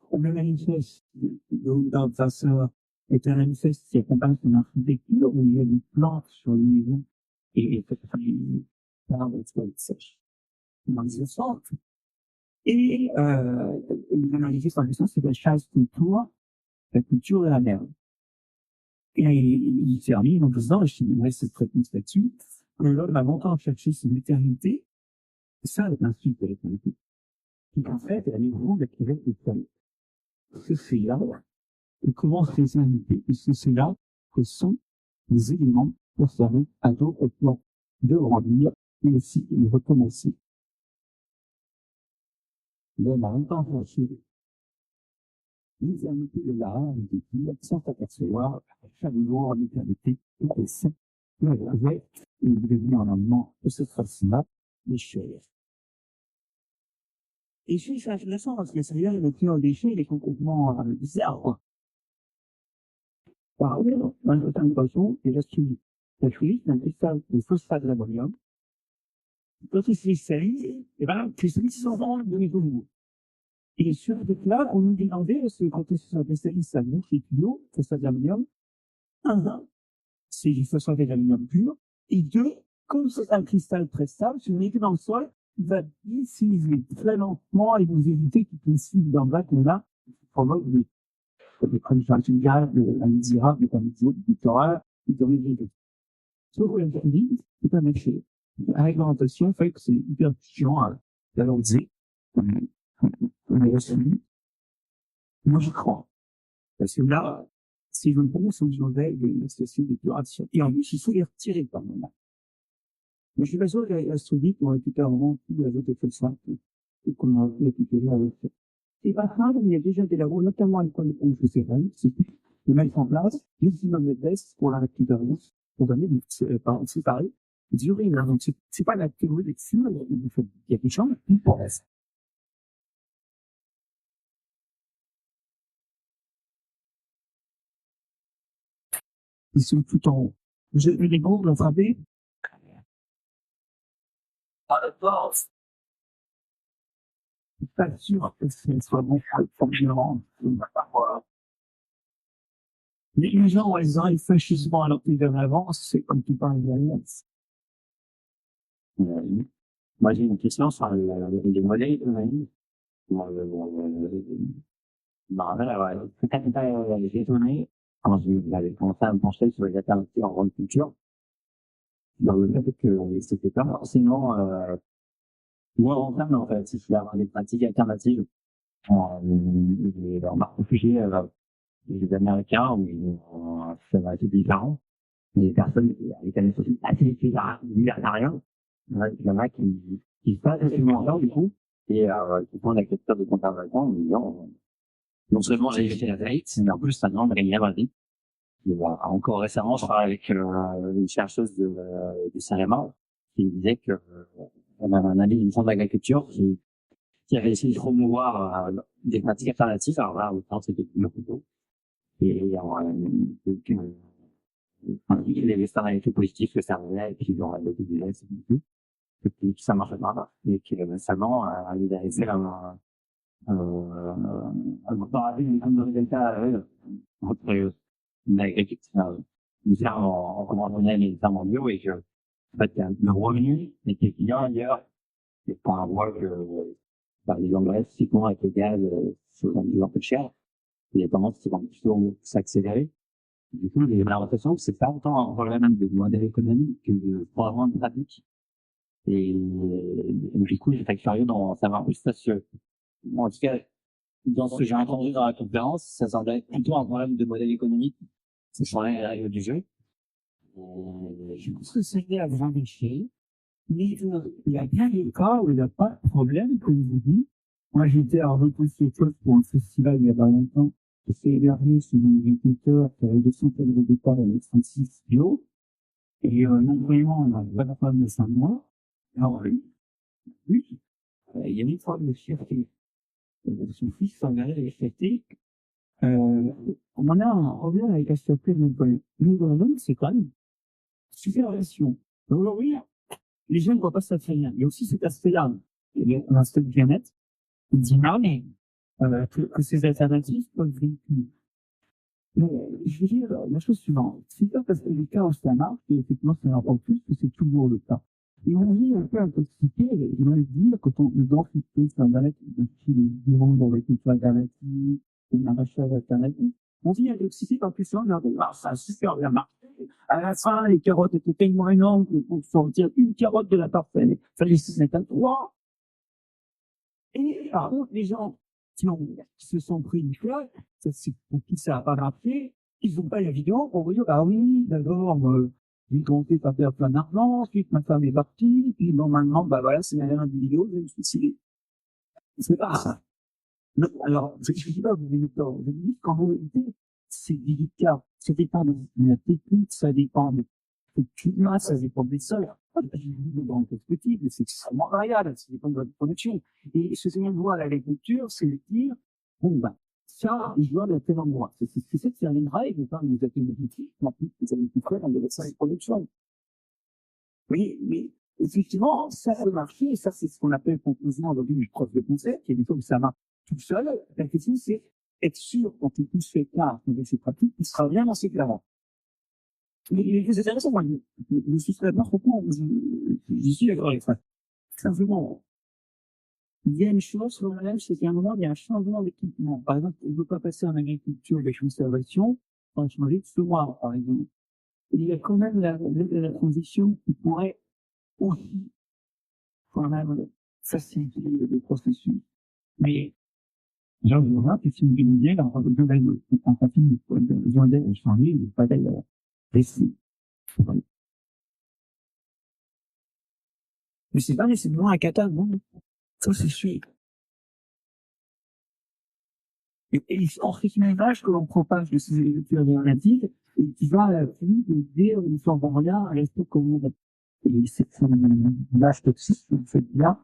On le manifeste, dans façon, est un manifeste qui accompagne son architecture, où il y a des plantes sur le niveau, et par des toiles sèches. Dans les centres. Et, le manifeste en question, c'est la chasse culture, la culture de la mer. Et il termine en disant, je finirai cette réponse là-dessus, que l'homme a longtemps cherché son éternité, et ça, c'est un suite de l'éternité. Qui, en fait, est à niveau de la crevette de toile. Ce fait là, Et comment se les inviter? Puisque c'est là que sont les éléments pour servir à d'autres plans de grandir et aussi de recommencer. L'homme a longtemps cherché les amitiés de l'âme et des dieux sans s'apercevoir chaque jour en éternité et c'est le revêt et il devient en amont de cette façon-là les chairs. Et c'est intéressant parce que c'est là le cœur des chairs, il est complètement bizarre, quoi. Par exemple, dans une certaine façon, déjà suivi. La chouille, c'est un cristal de phosphate d'ammonium. Quand il se cristallise, et ben, cristallise s'en de nouveau. Et sur ce là, on nous demandait, parce que quand il se cristallise, ça monte les tuyaux, phosphate d'ammonium. C'est du phosphate d'aluminium pur. Et deux, comme c'est un cristal très stable, si vous mettez dans le sol, il va dissimuler très lentement et vous éviter qu'il puisse suivre dans le bac, là, provoque des conditions gaz, indésirables, des conditions littorales, des origines. Sauf que la vie, c'est un métier. La réglementation fait que c'est hyper chiant à valoriser. Moi, j'y crois. Parce que là, si je me pense aux nouvelles de la station d'épuration, et en plus, il faut les retirer par moment. Mais je suis pas sûr que l'astronaute on récupère vraiment tout l'azote phosphate, et qu'on a récupéré avec ça. C'est pas grave, mais il y a déjà des labos, notamment à l'école de pompe de céréales, c'est de mettre en place des systèmes de tests pour la récupération, pour donner des, séparer, durer, là. Donc, c'est pas la théorie des cibles, il y a des gens qui pensent. Ils sont tout en haut. J'ai eu les bombes, frappé. À la force. Je suis pas sûr que ce soit bon pour le violent. Les gens, ils arrivent fascistement alors qu'ils en avance, c'est comme tout par les alliances. Moi, j'ai une question sur les modèles économiques. Peut-être j'ai étonné quand j'avais commencé à me pencher sur les alternatives en grande culture. Dans le fait que c'était pas forcément moins rentable, en fait, s'il y avoir des pratiques alternatives. On m'a réfugié les Américains où ça va être différent. Les personnes qui connaissent aussi assez libertariens, il y en a qui se passent absolument ça, du coup, et qui font la culture de conservation en disant non seulement j'ai fait la faillite, mais en plus maintenant on a gagné la vie. Encore récemment, je parlais avec une chercheuse du CEREMA qui me disait que on avait un ami d'une centre d'agriculture qui avait essayé de promouvoir des pratiques alternatives. Alors là, autant c'était le couteau. Et il avait fait un effet positif que ça revenait, et puis ils ont arrêté du lait, c'est tout. Et puis ça marchait pas. Et que récemment, il avait fait un parallèle de résultats entre une agriculture, une ferme en conventionnel et une ferme en bio, et que, en fait, le revenu était bien ailleurs. Et pour un voit que, les engrais, physiquement, avec le gaz, c'est de plus en plus cher. Et les tendances qui vont plutôt s'accélérer. Du coup, j'ai l'impression que c'est pas autant un problème de modèle économique que de changement de pratique. Et du coup, j'étais curieux d'en savoir plus parce que, en tout cas, dans ce que j'ai entendu dans la conférence, ça semblait plutôt un problème de modèle économique. Ça changeait les règles du jeu. Je pense que c'est à grand échelle. Mais il y a bien des cas où il n'y a pas de problème, comme je vous dis. Moi, j'étais à Repos-sur-Côte pour un festival il y a pas longtemps. J'étais hébergé chez un agriculteur qui avait 200 tonnes de départ et 36 bio. Et non vraiment, on a pas de femme de 5 mois. Alors lui, il y a une fois de fierté. Son fils s'en allait les fêter. On en a un problème avec la fierté de notre collègue. Nous, c'est quand même super relation. Aujourd'hui, les gens ne voient pas ça très bien. Il y a aussi cet aspect-là. Il y a un aspect de bien-être. Il dit non, mais que ces alternatives peuvent véhiculer. Mais je veux dire la chose suivante. C'est pas parce que le cas où ça marche, et effectivement ça n'en parle plus, que c'est toujours le cas. Et on dit un peu intoxiqué, je voudrais dire que quand on dans quelque chose internet, qui les vidéos dans les cultures alternatives, le maraîchage alternatif, on dit intoxiqué parce que ça, on a dit, ah, ça a super bien marché. À la fin, les carottes étaient tellement énormes que pour sortir une carotte de la parcelle, il fallait se mettre à 3. Et par contre, les gens qui se sont pris une fois, Ça, c'est pour qui ça a pas marché. Ils n'ont pas la vidéo pour vous dire, ah oui, d'abord, j'ai compté pas perdre plein d'argent, ensuite ma femme est partie, puis bon, maintenant, bah voilà, c'est la dernière vidéo, je me suis suicidé. C'est pas ça. Non, alors, je ne dis pas, vous avez tort. Je dis qu'en réalité, c'est délicat. Ça dépend de la technique, ça dépend de climat, ça dépend des sols. Le grand perspective, c'est extrêmement variable, ça dépend de votre production. Et ce que je vois à l'agriculture, c'est de dire, bon, ben, ça, je dois à tel endroit. C'est ce que c'est de faire les drives, et pas les activités, non plus, les agriculteurs, on devait ça de production. Oui, mais, effectivement, ça peut marcher, et ça, c'est ce qu'on appelle conclusion aujourd'hui du prof de concept, il y a des fois où ça marche tout seul. La question, c'est être sûr, quand il pousse quelqu'un à ces pratiques, il sera vraiment assez clairement. Mais c'est intéressant, moi, je suis très pourquoi je suis d'accord avec ça. Simplement, il y a une chose sur la même, c'est qu'à un moment, il y a un changement d'équipement. Par exemple, on ne veut pas passer en agriculture avec conservation, on va changer de semoir, par exemple. Il y a quand même la transition qui pourrait aussi, quand même, faciliter le processus. Mais, genre, je vois que si vous voulez, alors, je vais, en continu, je vais changer, je vais pas rester. Mais c'est pas nécessairement un cata, bon. Ça, c'est sûr. Et en fait, une image que l'on propage de ces écritures alternatives, et qui va, plus de dire, une forme de rien, reste comme on. Et c'est une image toxique, vous faites bien.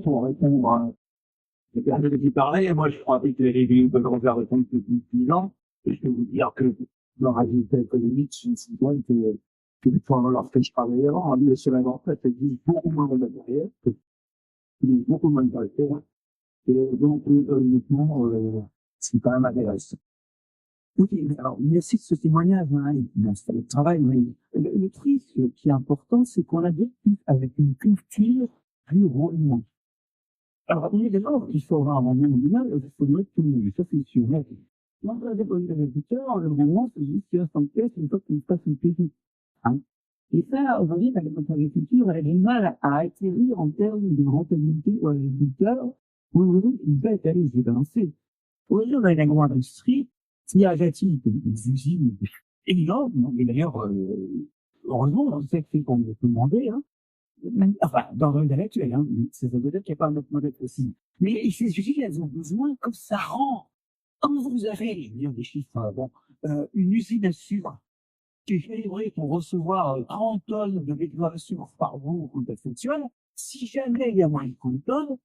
Pour répondre à la personne qui parlait, moi, je crois que les vidéos peuvent faire répondre depuis 10 ans. Et je peux vous dire que dans la réalité économique, c'est une situation que pendant leur fait travailler avant, lui, le seul avantage, c'est qu'il existe beaucoup moins de matériel, il existe beaucoup moins de caractère, et donc, uniquement, c'est quand même intéressant. Oui, alors, merci de ce témoignage, hein, et bon, c'est le travail, mais le truc qui est important, c'est qu'on a vécu avec une culture du roulement. Alors, on est d'accord qu'il faut avoir un moment mondial, il faut mettre tout le monde, ça c'est sûr. Mais, dans la dépose des agriculteurs, le rendement, c'est juste qu'il reste en pièce une fois qu'il se passe une cuisine. Hein. Et ça, aujourd'hui, notre agriculture, elle a du mal à atterrir en termes de rentabilité aux agriculteurs. Aujourd'hui, une bête, allez, je vais balancer. Aujourd'hui, on a une agro-industrie qui a bâti des usines énormes, et d'ailleurs, heureusement, on sait que c'est qu'on peut demander, hein. Enfin, dans le modèle actuel, hein, c'est un modèle qui n'est pas un autre modèle possible. Mais ces usines, elles ont besoin, comme ça rend, quand vous avez, je veux dire des chiffres, bon, une usine à sucre qui est calibrée pour recevoir 30 tonnes de betteraves sucre par jour quand elle fonctionne, si jamais il y a moins de 30 tonnes,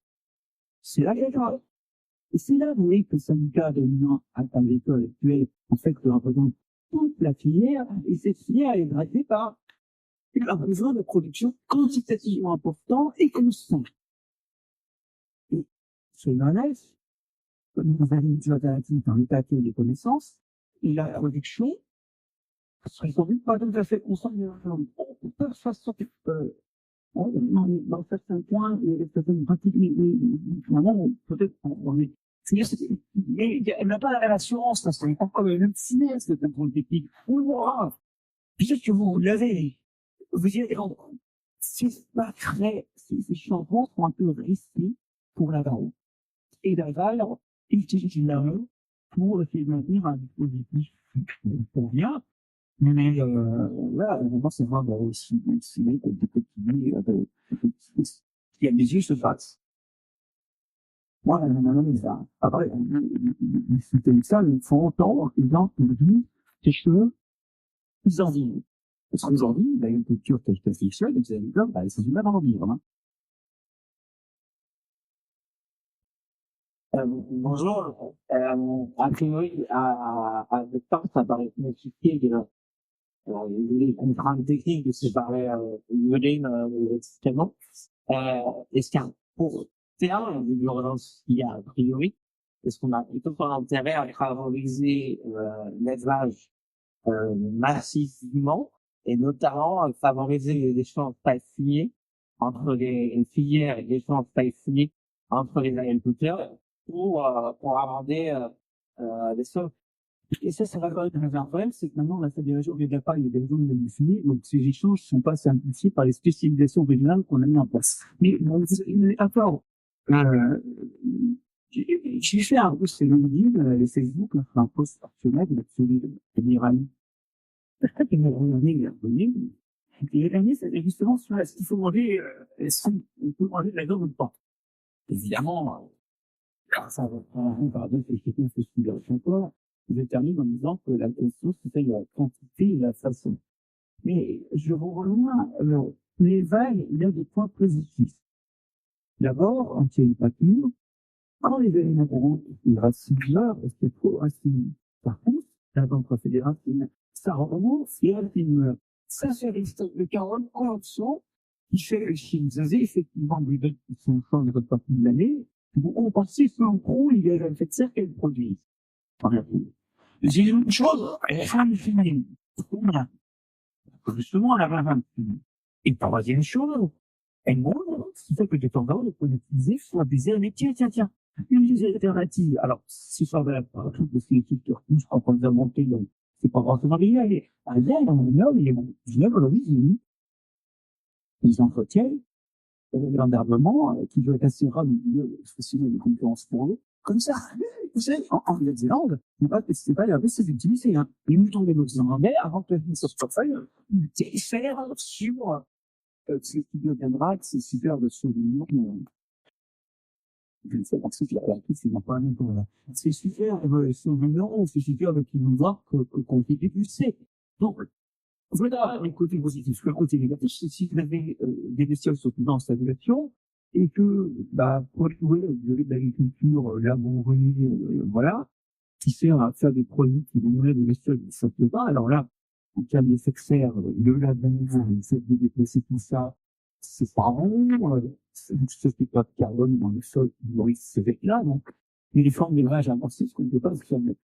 c'est là qu'elle va. Et c'est là, vous voyez, que le syndicat dominant à l'école actuelle, en fait, représente toute la filière, et cette filière est dressée par un besoin de production quantitativement important et constant. Et soyons honnêtes, comme nous avons une alternative dans l'état actuel des connaissances, et la production serait sans doute pas tout à fait constante. On peut façon, dans certains points, certaines pratiques, mais finalement, peut-être, on est, elle n'a pas l'assurance, parce qu'on n'est pas comme le même cinéaste d'un point de technique. On le verra. Peut-être que vous l'avez. Vous direz, c'est pas très, ces changements sont un peu risqués pour l'aval. Et l'aval utilise l'aval pour essayer de maintenir un dispositif qui convient. Mais, voilà, vraiment, c'est vraiment aussi, c'est des petits, qui a des yeux se passent. Moi, ça. Après, c'était ça, ils font entendre, ils ont dit, tes cheveux, ils en vivent. Parce qu'aujourd'hui, l'agriculture telle qu'elle fonctionne, les agriculteurs, bah, c'est du mal à en vivre, hein. Bonjour. A priori, à le temps, ça paraît compliqué, les contraintes techniques de séparer l'urine des excréments. Est-ce qu'un pour terme de l'urgence qu'il y a a priori, est-ce qu'on a plutôt pas intérêt à favoriser l'élevage massivement et notamment favoriser les échanges taille finier entre les filières et les échanges taille finier entre les agriculteurs pour amender les sols. Et ça va quand même un problème, c'est que maintenant, la fédération, au lieu de la part, il y a des régions de définies, donc ces échanges ne sont pas simplifiés par les spécialisations régionales qu'on a mis en place. Mais, bon, attends, euh, j'ai fait un post sur LinkedIn, et Facebook, là, un post par semaine, là-dessus, de l'Iran. Peut-être qu'il m'a abonné. Et l'année, c'était justement sur est-ce qu'il faut manger, est-ce qu'on peut manger de la viande ou pas? Évidemment, ça va prendre par deux, c'est quelqu'un qui se souvient encore. Je termine en disant que la question, c'était la quantité et la façon. Mais je vous rejoins, les vagues, il y a des points positifs. D'abord, quand il y a une pâture, quand les aliments rentrent, il reste 6 heures, parce qu'il faut raciner. Par contre, la banque fait des racines, ça remonte, et racine. Ça, c'est les stocks de carottes en dessous, qui fait le chine. Vous avez effectivement des bêtes qui sont chaudes de votre partie de l'année. Vous compensez ce coup, il y a l'effet de serre qu'elles produisent. J'ai une autre chose, elle est femme féminine. Combien? Justement, elle a 20 féminine. Et troisième chose, elle montre, ce qui fait que des tendances, on peut l'utiliser, faut abuser, mais tiens, une des alternatives. Alors, si ça va pas, tout de suite, je crois qu'on les a montés, donc, c'est pas forcément lié, mais, un gars, dans le Nord, il est bon. Je viens aujourd'hui, ils entretiennent, un armement, qui doit être assez rare, facilement de concurrence pour eux. Comme ça, vous savez, en Nouvelle-Zélande, c'est pas la c'est d'utiliser, hein. Les moutons des Néo-Zélandais, avant que la vie sur ce portefeuille, ils faire sur, ce qui deviendra, c'est super de souvenir, je ne sais pas si c'est la plus, c'est pas un peu, c'est super, souvenir, c'est super de qui nous voir qu'on fait du C. Donc, voilà le côté positif. Le côté négatif, c'est si vous avez des bestioles sont dans cette situation et que, bah, pour trouver de l'agriculture labourée, voilà, qui sert à faire des produits qui vont nourrir des bestioles qui ne sortent pas. Alors là, en cas d'effet de serre, le labour, le fait de déplacer tout ça, c'est pas bon. Ça fait pas de carbone dans le sol qui nourrissent ces effets-là. Donc, les formes d'élevage intensif qu'on ne peut pas se permettre.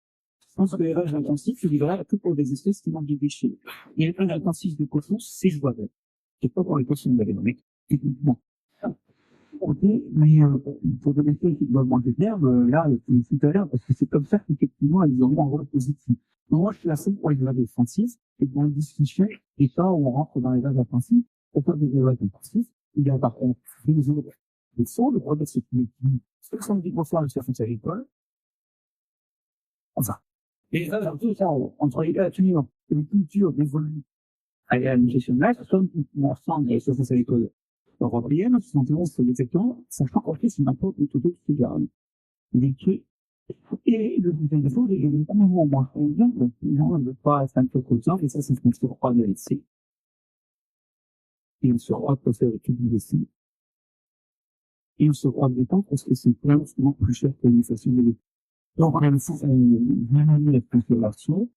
Je pense que l'élevage intensif, il est vrai que pour des espèces qui mangent des déchets. Et l'élevage intensif de cochons, c'est jouable. C'est pas pour les cochons de mais techniquement. Ok, mais pour des espèces qui doivent manger de l'herbe, là, il faut tout à l'heure, parce que c'est comme ça qu'effectivement, ils auront un rôle positif. Donc moi, je suis assez pour les élevages offensifs, et dans les discussions, et ça, on rentre dans l'élevage offensif, pour faire des élevages offensifs, il y a par contre des autres. Les sauts, le problème, c'est que 70% de surface agricole, enfin, et là, tout ça, entre les créatures et les cultures évoluent à une gestion de l'âge, 70% des surfaces agricoles européennes, 71 sur les hectares, sachant qu'en fait, c'est n'importe quel taux qui garde. Des trucs. Et le deuxième défaut, c'est qu'il y a beaucoup moins donc les gens ne veulent pas être un peu comme ça, et ça, c'est ce qu'on se croit de laisser. Et on se croit que faire étudier ici. Et on se croit détendre parce que c'est vraiment souvent plus cher que les façons de donc, on a diminué la consommation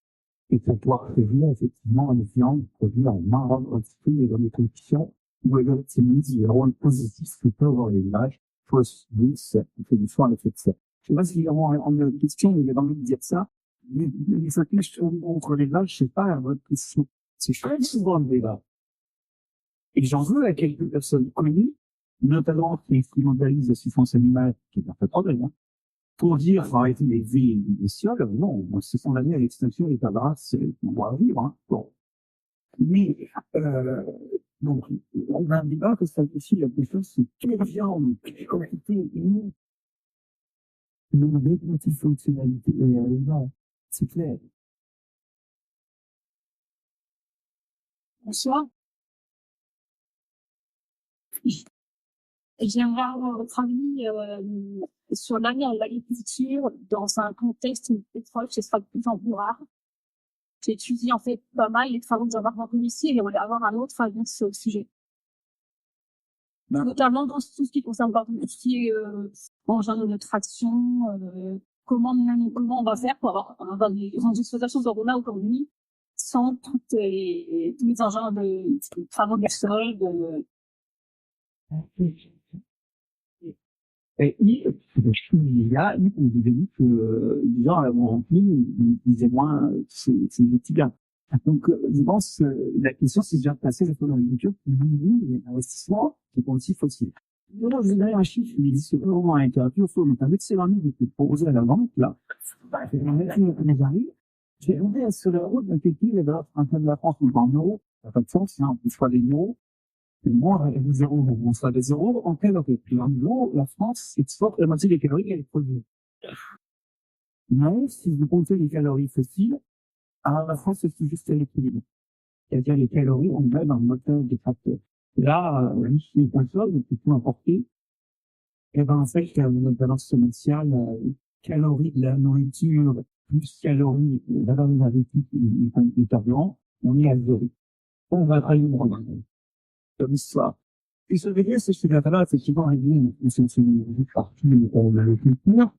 et pour pouvoir prévenir effectivement une viande produite en marron quantité et dans des conditions où elle est mise, il y a un rôle positif que peut avoir l'élevage, faut se dire, on fait du soin à l'effet de serre. Je sais pas s'il y a une question, mais il y a envie de dire ça. Les facultés contre l'élevage, c'est pas la bonne question. C'est très souvent le débat. Et j'en veux à quelques personnes connues, notamment qui instrumentalisent la souffrance animale, qui est un peu problème, hein, pour dire, faut arrêter d'élever les bestioles. Non, c'est condamné à l'extinction des tabacs, on va vivre, hein. Bon. Mais, donc, on a un débat que ça aussi, la question, c'est quelle viande, quelle quantité, et nous, des petites fonctionnalités, c'est clair. Bonsoir. J'aimerais avoir votre avis sur l'avenir de l'agriculture dans un contexte où le pétrole ce sera de plus en plus rare. J'ai étudié en fait pas mal les travaux que j'avais en ici et j'aimerais avoir un autre avis sur le sujet. Notamment dans tout ce qui concerne tout ce qui est engin de traction, comment on va faire pour avoir des exploitations comme on a aujourd'hui sans tous les engins de travaux du sol, Et il y a, vous avez dit que les gens ont rempli, ils disaient moins ces outils-là. Donc, je pense que la question, c'est déjà de passer le dans l'agriculture, l'investissement, qui est aussi fossile. Là, vous avez un chiffre, il existe pas vraiment à la littérature, il faut un excellent livre qui est proposé à la vente, là. J'ai regardé sur la route, donc, qui est là, en train de la France, ou en euros. Ça n'a pas de sens, hein. On soit des euros. Et moi, les zéros, on soit des euros en calories. Puis en euros, la France exporte la moitié des calories qu'elle produit. Mais si vous comptez les calories fossiles, alors la France, c'est tout juste à l'équilibre. C'est-à-dire les calories, on met dans le moteur des tracteurs. Là, juste les consommes, qui sont importés, et ben, en fait, notre balance commerciale, calories de la nourriture, plus calories de la valeur énergétique et carburant, on est à zéro. On va travailler comme histoire. Et ce veut dire, c'est que la valeur, effectivement, réduite, c'est une partie de l'agriculture.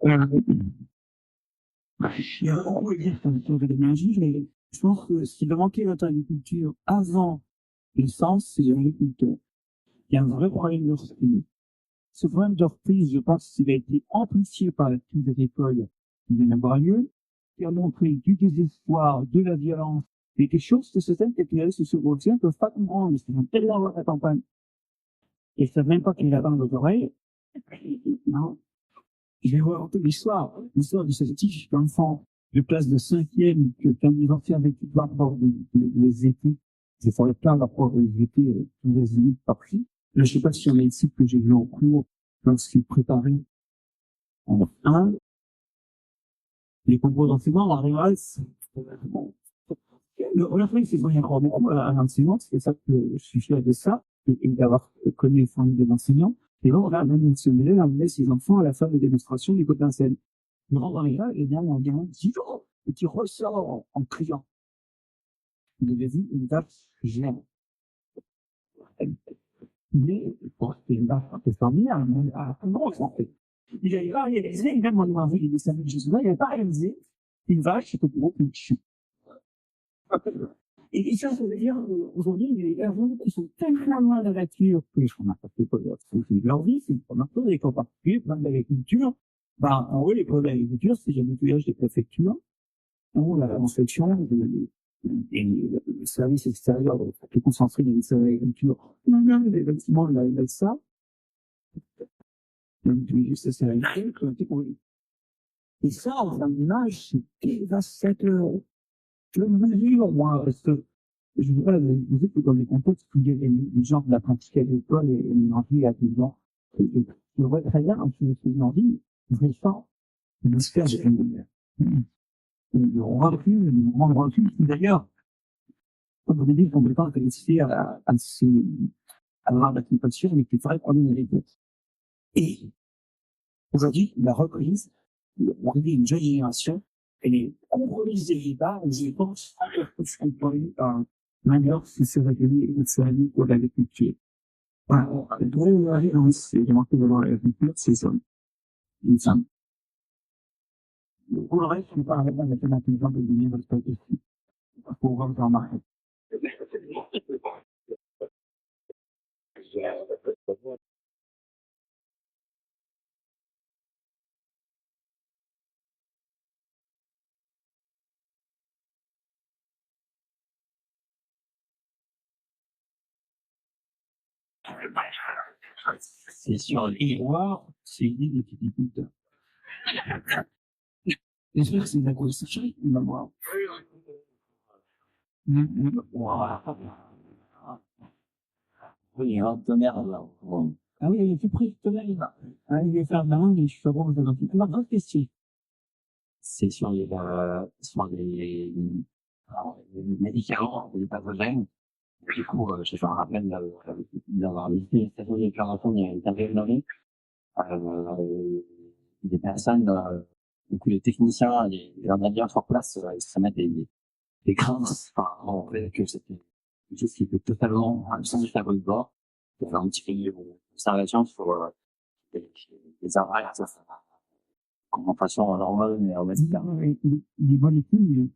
Il y a beaucoup à dire sur l'énergie, mais je pense que ce qui va manquer dans l'agriculture avant l'essence, c'est l'agriculteur. Il y a un vrai problème de reprise. Ce problème de reprise, je pense qu'il a été amplifié par la crise agricole qui vient d'avoir lieu, qui a montré du désespoir, de la violence, et des choses que certaines capitalistes sociaux ne peuvent pas comprendre, parce qu'ils ont tellement à la campagne. Et ils savent même pas qu'il y a dans nos oreilles. Non. Je vais voir l'histoire de ce petit enfant de classe de 5e, que quand les anciens avaient tout par rapport des étés, ils font plein de rapport des étés, tous les étés pas pris. Là, je sais pas si on a une cible que j'ai vu en cours, lorsqu'ils préparaient en un, les concours d'enseignement, en réel, le truc, c'est qu'il y a encore beaucoup à l'enseignement, c'est ça que je suis fier de ça, et d'avoir connu les familles des enseignants. Et là, on va même mentionner, on laisse les enfants à la fin de démonstration du potentiel. Le grand là, et bien, on gamin dit, oh, et qui ressort en criant. Vous avez vu une date géante. Mais, bon, c'est une date un peu formidable, mais à un gros santé. Il n'avait pas réalisé, même en ayant vu les dessins de Jésus, il n'avait pas réalisé une vache, c'est au gros qu'une chou. Et ça veut dire qu'aujourd'hui, il y a des personnes qui sont tellement loin de la nature que je remarque pas que leur vie, c'est une chose, des cas particuliers, problème d'agriculture. Ben, en gros, les problèmes d'agriculture, c'est le nettoyage des préfectures, ou la construction des services extérieurs, qui est concentré dans les services d'agriculture, même les bâtiments, là, ça. Donc, juste, c'est la et ça, en termes d'image, c'est dévastateur. Je me mesure, moi, parce que je veux pas vous dire que dans des contextes où il y a des gens de la pratique agricole et l'énergie à des gens, je vois très bien, quand je fais une envie, je sens une espèce de recul, de grand recul, qui d'ailleurs, comme vous dit, qu'on ne peut pas réussir à avoir la compassion, mais qui est vrai problème avec eux. Et aujourd'hui, la reprise, on dit une jeune génération, elle est compromise des débats, je pense, que je comprends manière qui se réguler et se réguler pour l'agriculture. Voilà. C'est manqué de l'agriculture, c'est ça. Une femme. Pour le reste, je ne pas répondre à la intelligence de donner votre question. Pour voir dans ma tête. C'est sur l'Ivoire, c'est une idée des viticulteurs. Les trucs, c'est de la grosse sécherie, on va voir. Oui, un tonnerre, là. Ah oui, il est plus près du tonnerre, là. Ah, il va faire de la langue et je suis bon, je vais dans toute la grande question. C'est sur les médicaments, les pathogènes. Du coup, je fais un rappel d'avoir visité une station d'épuration il y a une quinzaine d'années. Des personnes, du coup, les techniciens, les ingénieurs sur place, ils se mettent des craintes, enfin, on fait que c'était quelque chose qui était totalement sans du tableau de bord, pour faire un petit peu d'observation sur les arrêts, concentration normale, mais on va dire. Les molécules,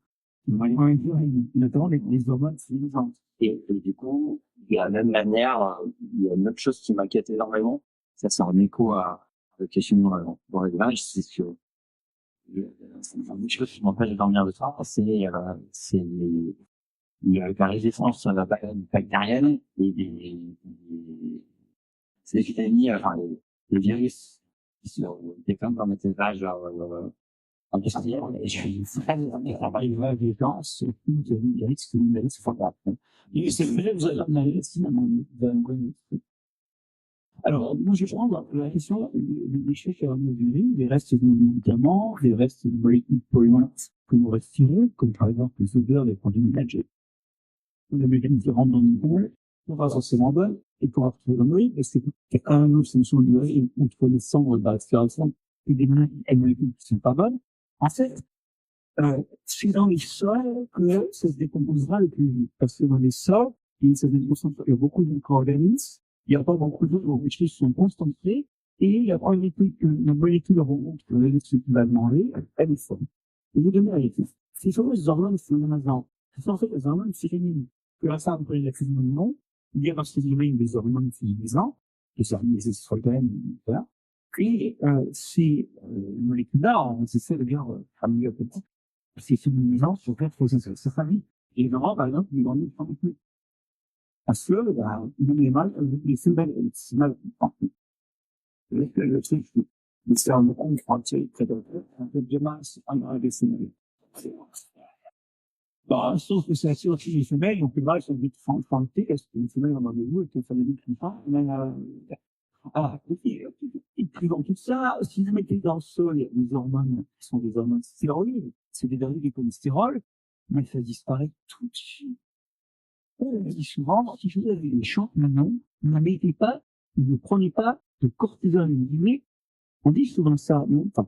notamment les hormones, c'est évident. Et du coup, de la même manière, il y a une autre chose qui m'inquiète énormément, ça c'est en écho à la question dans l'élevage, c'est que une chose qui m'empêche de dormir le soir, c'est la résistance bactérienne et c'est les épidémies, enfin les virus qui se développent dans notre élevage industrielle, et je suis très avec des gens, surtout des risques numériques fondamentaux. Et c'est vrai, vous avez investi dans alors, moi, je prends la question des déchets ferroviaires, des restes de médicaments, des restes de molécules polluantes que nous respirons, comme par exemple les odeurs des produits ménagers. Les mécanismes qui rentrent dans le poumon, sont pas forcément bonnes, et qu'on va retrouver dans nos vies, parce qu'il y a quand même une solution de durée contre les cendres de la respiration et des molécules qui sont pas bonnes. En fait, c'est dans les sols que ça se décomposera le plus vite. Parce que dans les sols, il y a beaucoup de micro-organismes, il n'y a pas beaucoup d'eau, beaucoup de choses sont concentrées, et il y a pas une molécule rencontre que l'électricité va demander, elle est folle. Et vous donnez la réponse. C'est sur les hormones féminines. C'est en fait les hormones féminines. Que la femme prenne la féminine, il y a dans cette urine des hormones féminisantes, les estrogènes, voilà. Et, ces molécules-là, on essaie de dire, amyloïdes, c'est féminisant sur faire sa famille. Et vraiment, par exemple, les grandes femmes plus. Parce que, même les mâles, les femelles, c'est mal, le truc, le cerveau compte entier, prédateur, un peu de masse, en des femelles. Bah, sauf que c'est aussi les femelles, donc les mâles sont vite fantés, parce qu'une femelle, on en a vu, et que ça ne dit pas, mais, et puis dans tout ça, si vous mettez dans le sol les hormones qui sont des hormones stéroïdes, c'est des dérivés du cholestérol, mais ça disparaît tout de suite. On dit souvent, si vous avez des champs maintenant, ne mettez pas, ne prenez pas de cortisone. On dit souvent ça, non? Enfin,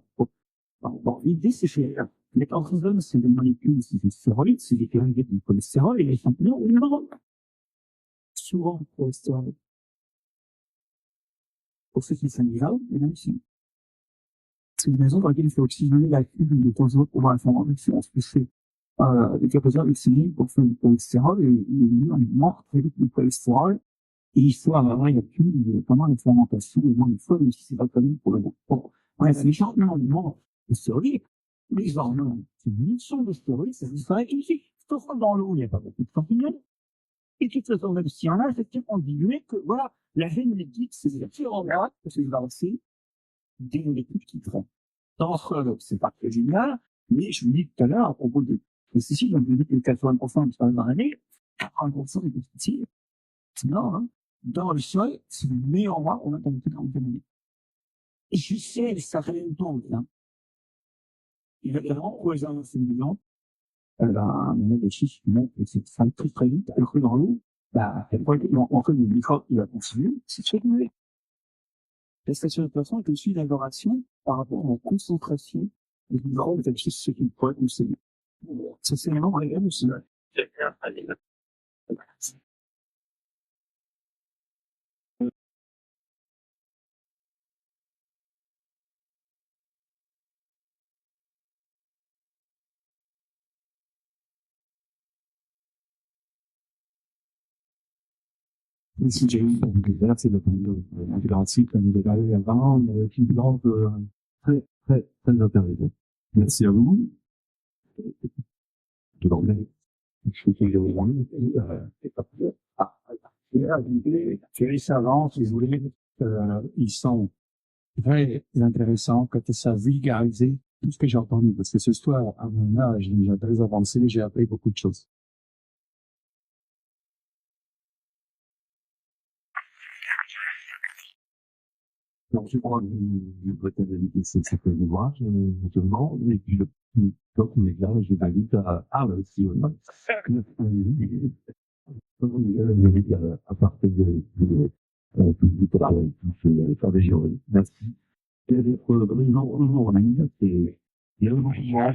bon, l'idée, c'est que les cortisones, c'est des molécules, c'est des stéroïdes, c'est des dérivés du cholestérol, et les champignons, on les souvent, le cholestérol. Pour ceux qui s'amusent, et même si c'est une raison pour laquelle il faut oxygéner la cube de temps en temps pour voir la formation, parce que c'est les capacités d'oxygène pour faire du cholestérol, et on mord très vite le cholestérol, et il faut avoir la cube pendant la fermentation, au moins une fois, même si c'est pas connu pour le moment. Bon, bref, les champignons, ils mordent les stéroïdes, les hormones, c'est une sont de stéroïdes, ça disparaît tout de suite. Sauf que dans l'eau, il n'y a pas beaucoup de champignons. Et de toute façon, même si on a, effectivement, dilué que, voilà, la génétique, c'est la pire en grade, parce que c'est lancé des molécules qui traitent. Dans ce cas-là, c'est pas très génial, mais je vous dis tout à l'heure, à propos de, ceci, donc, je dis que 80% de dans l'année, 40% des pesticides, sinon, hein, dans le sol, c'est le meilleur endroit où on a dans le plus grand domaine. Et je sais, ça fait longtemps, hein. Il y a vraiment, pour les gens, c'est millions, on a des chiffres qui montrent que c'est ça très très vite, alors que dans l'eau, en fait, le microbe, il va continuer, c'est très mauvais. La station de poisson est aussi l'amélioration par rapport à la concentration des microbes versus ce qu'ils pourraient consommer. Ça, c'est vraiment agréable aussi. Ici, j'ai eu c'est l'intégration comme vous l'avez avant, qui est très, très, très intéressant. Merci à vous. Je vous remercie. Je suis les savants, si vous voulez, ils sont très intéressants quand ça a vulgarisé tout ce que j'ai entendu. Parce que ce soir, à mon âge, déjà très avancé, j'ai appris beaucoup de choses. Donc, je crois que je peux t'inviter cet ouvrage, justement, et puis, donc, on est là, je t'invite à aussi, à partir faire des jurys. Merci. Et d'être brillant, toujours, c'est, il y a un mouvement,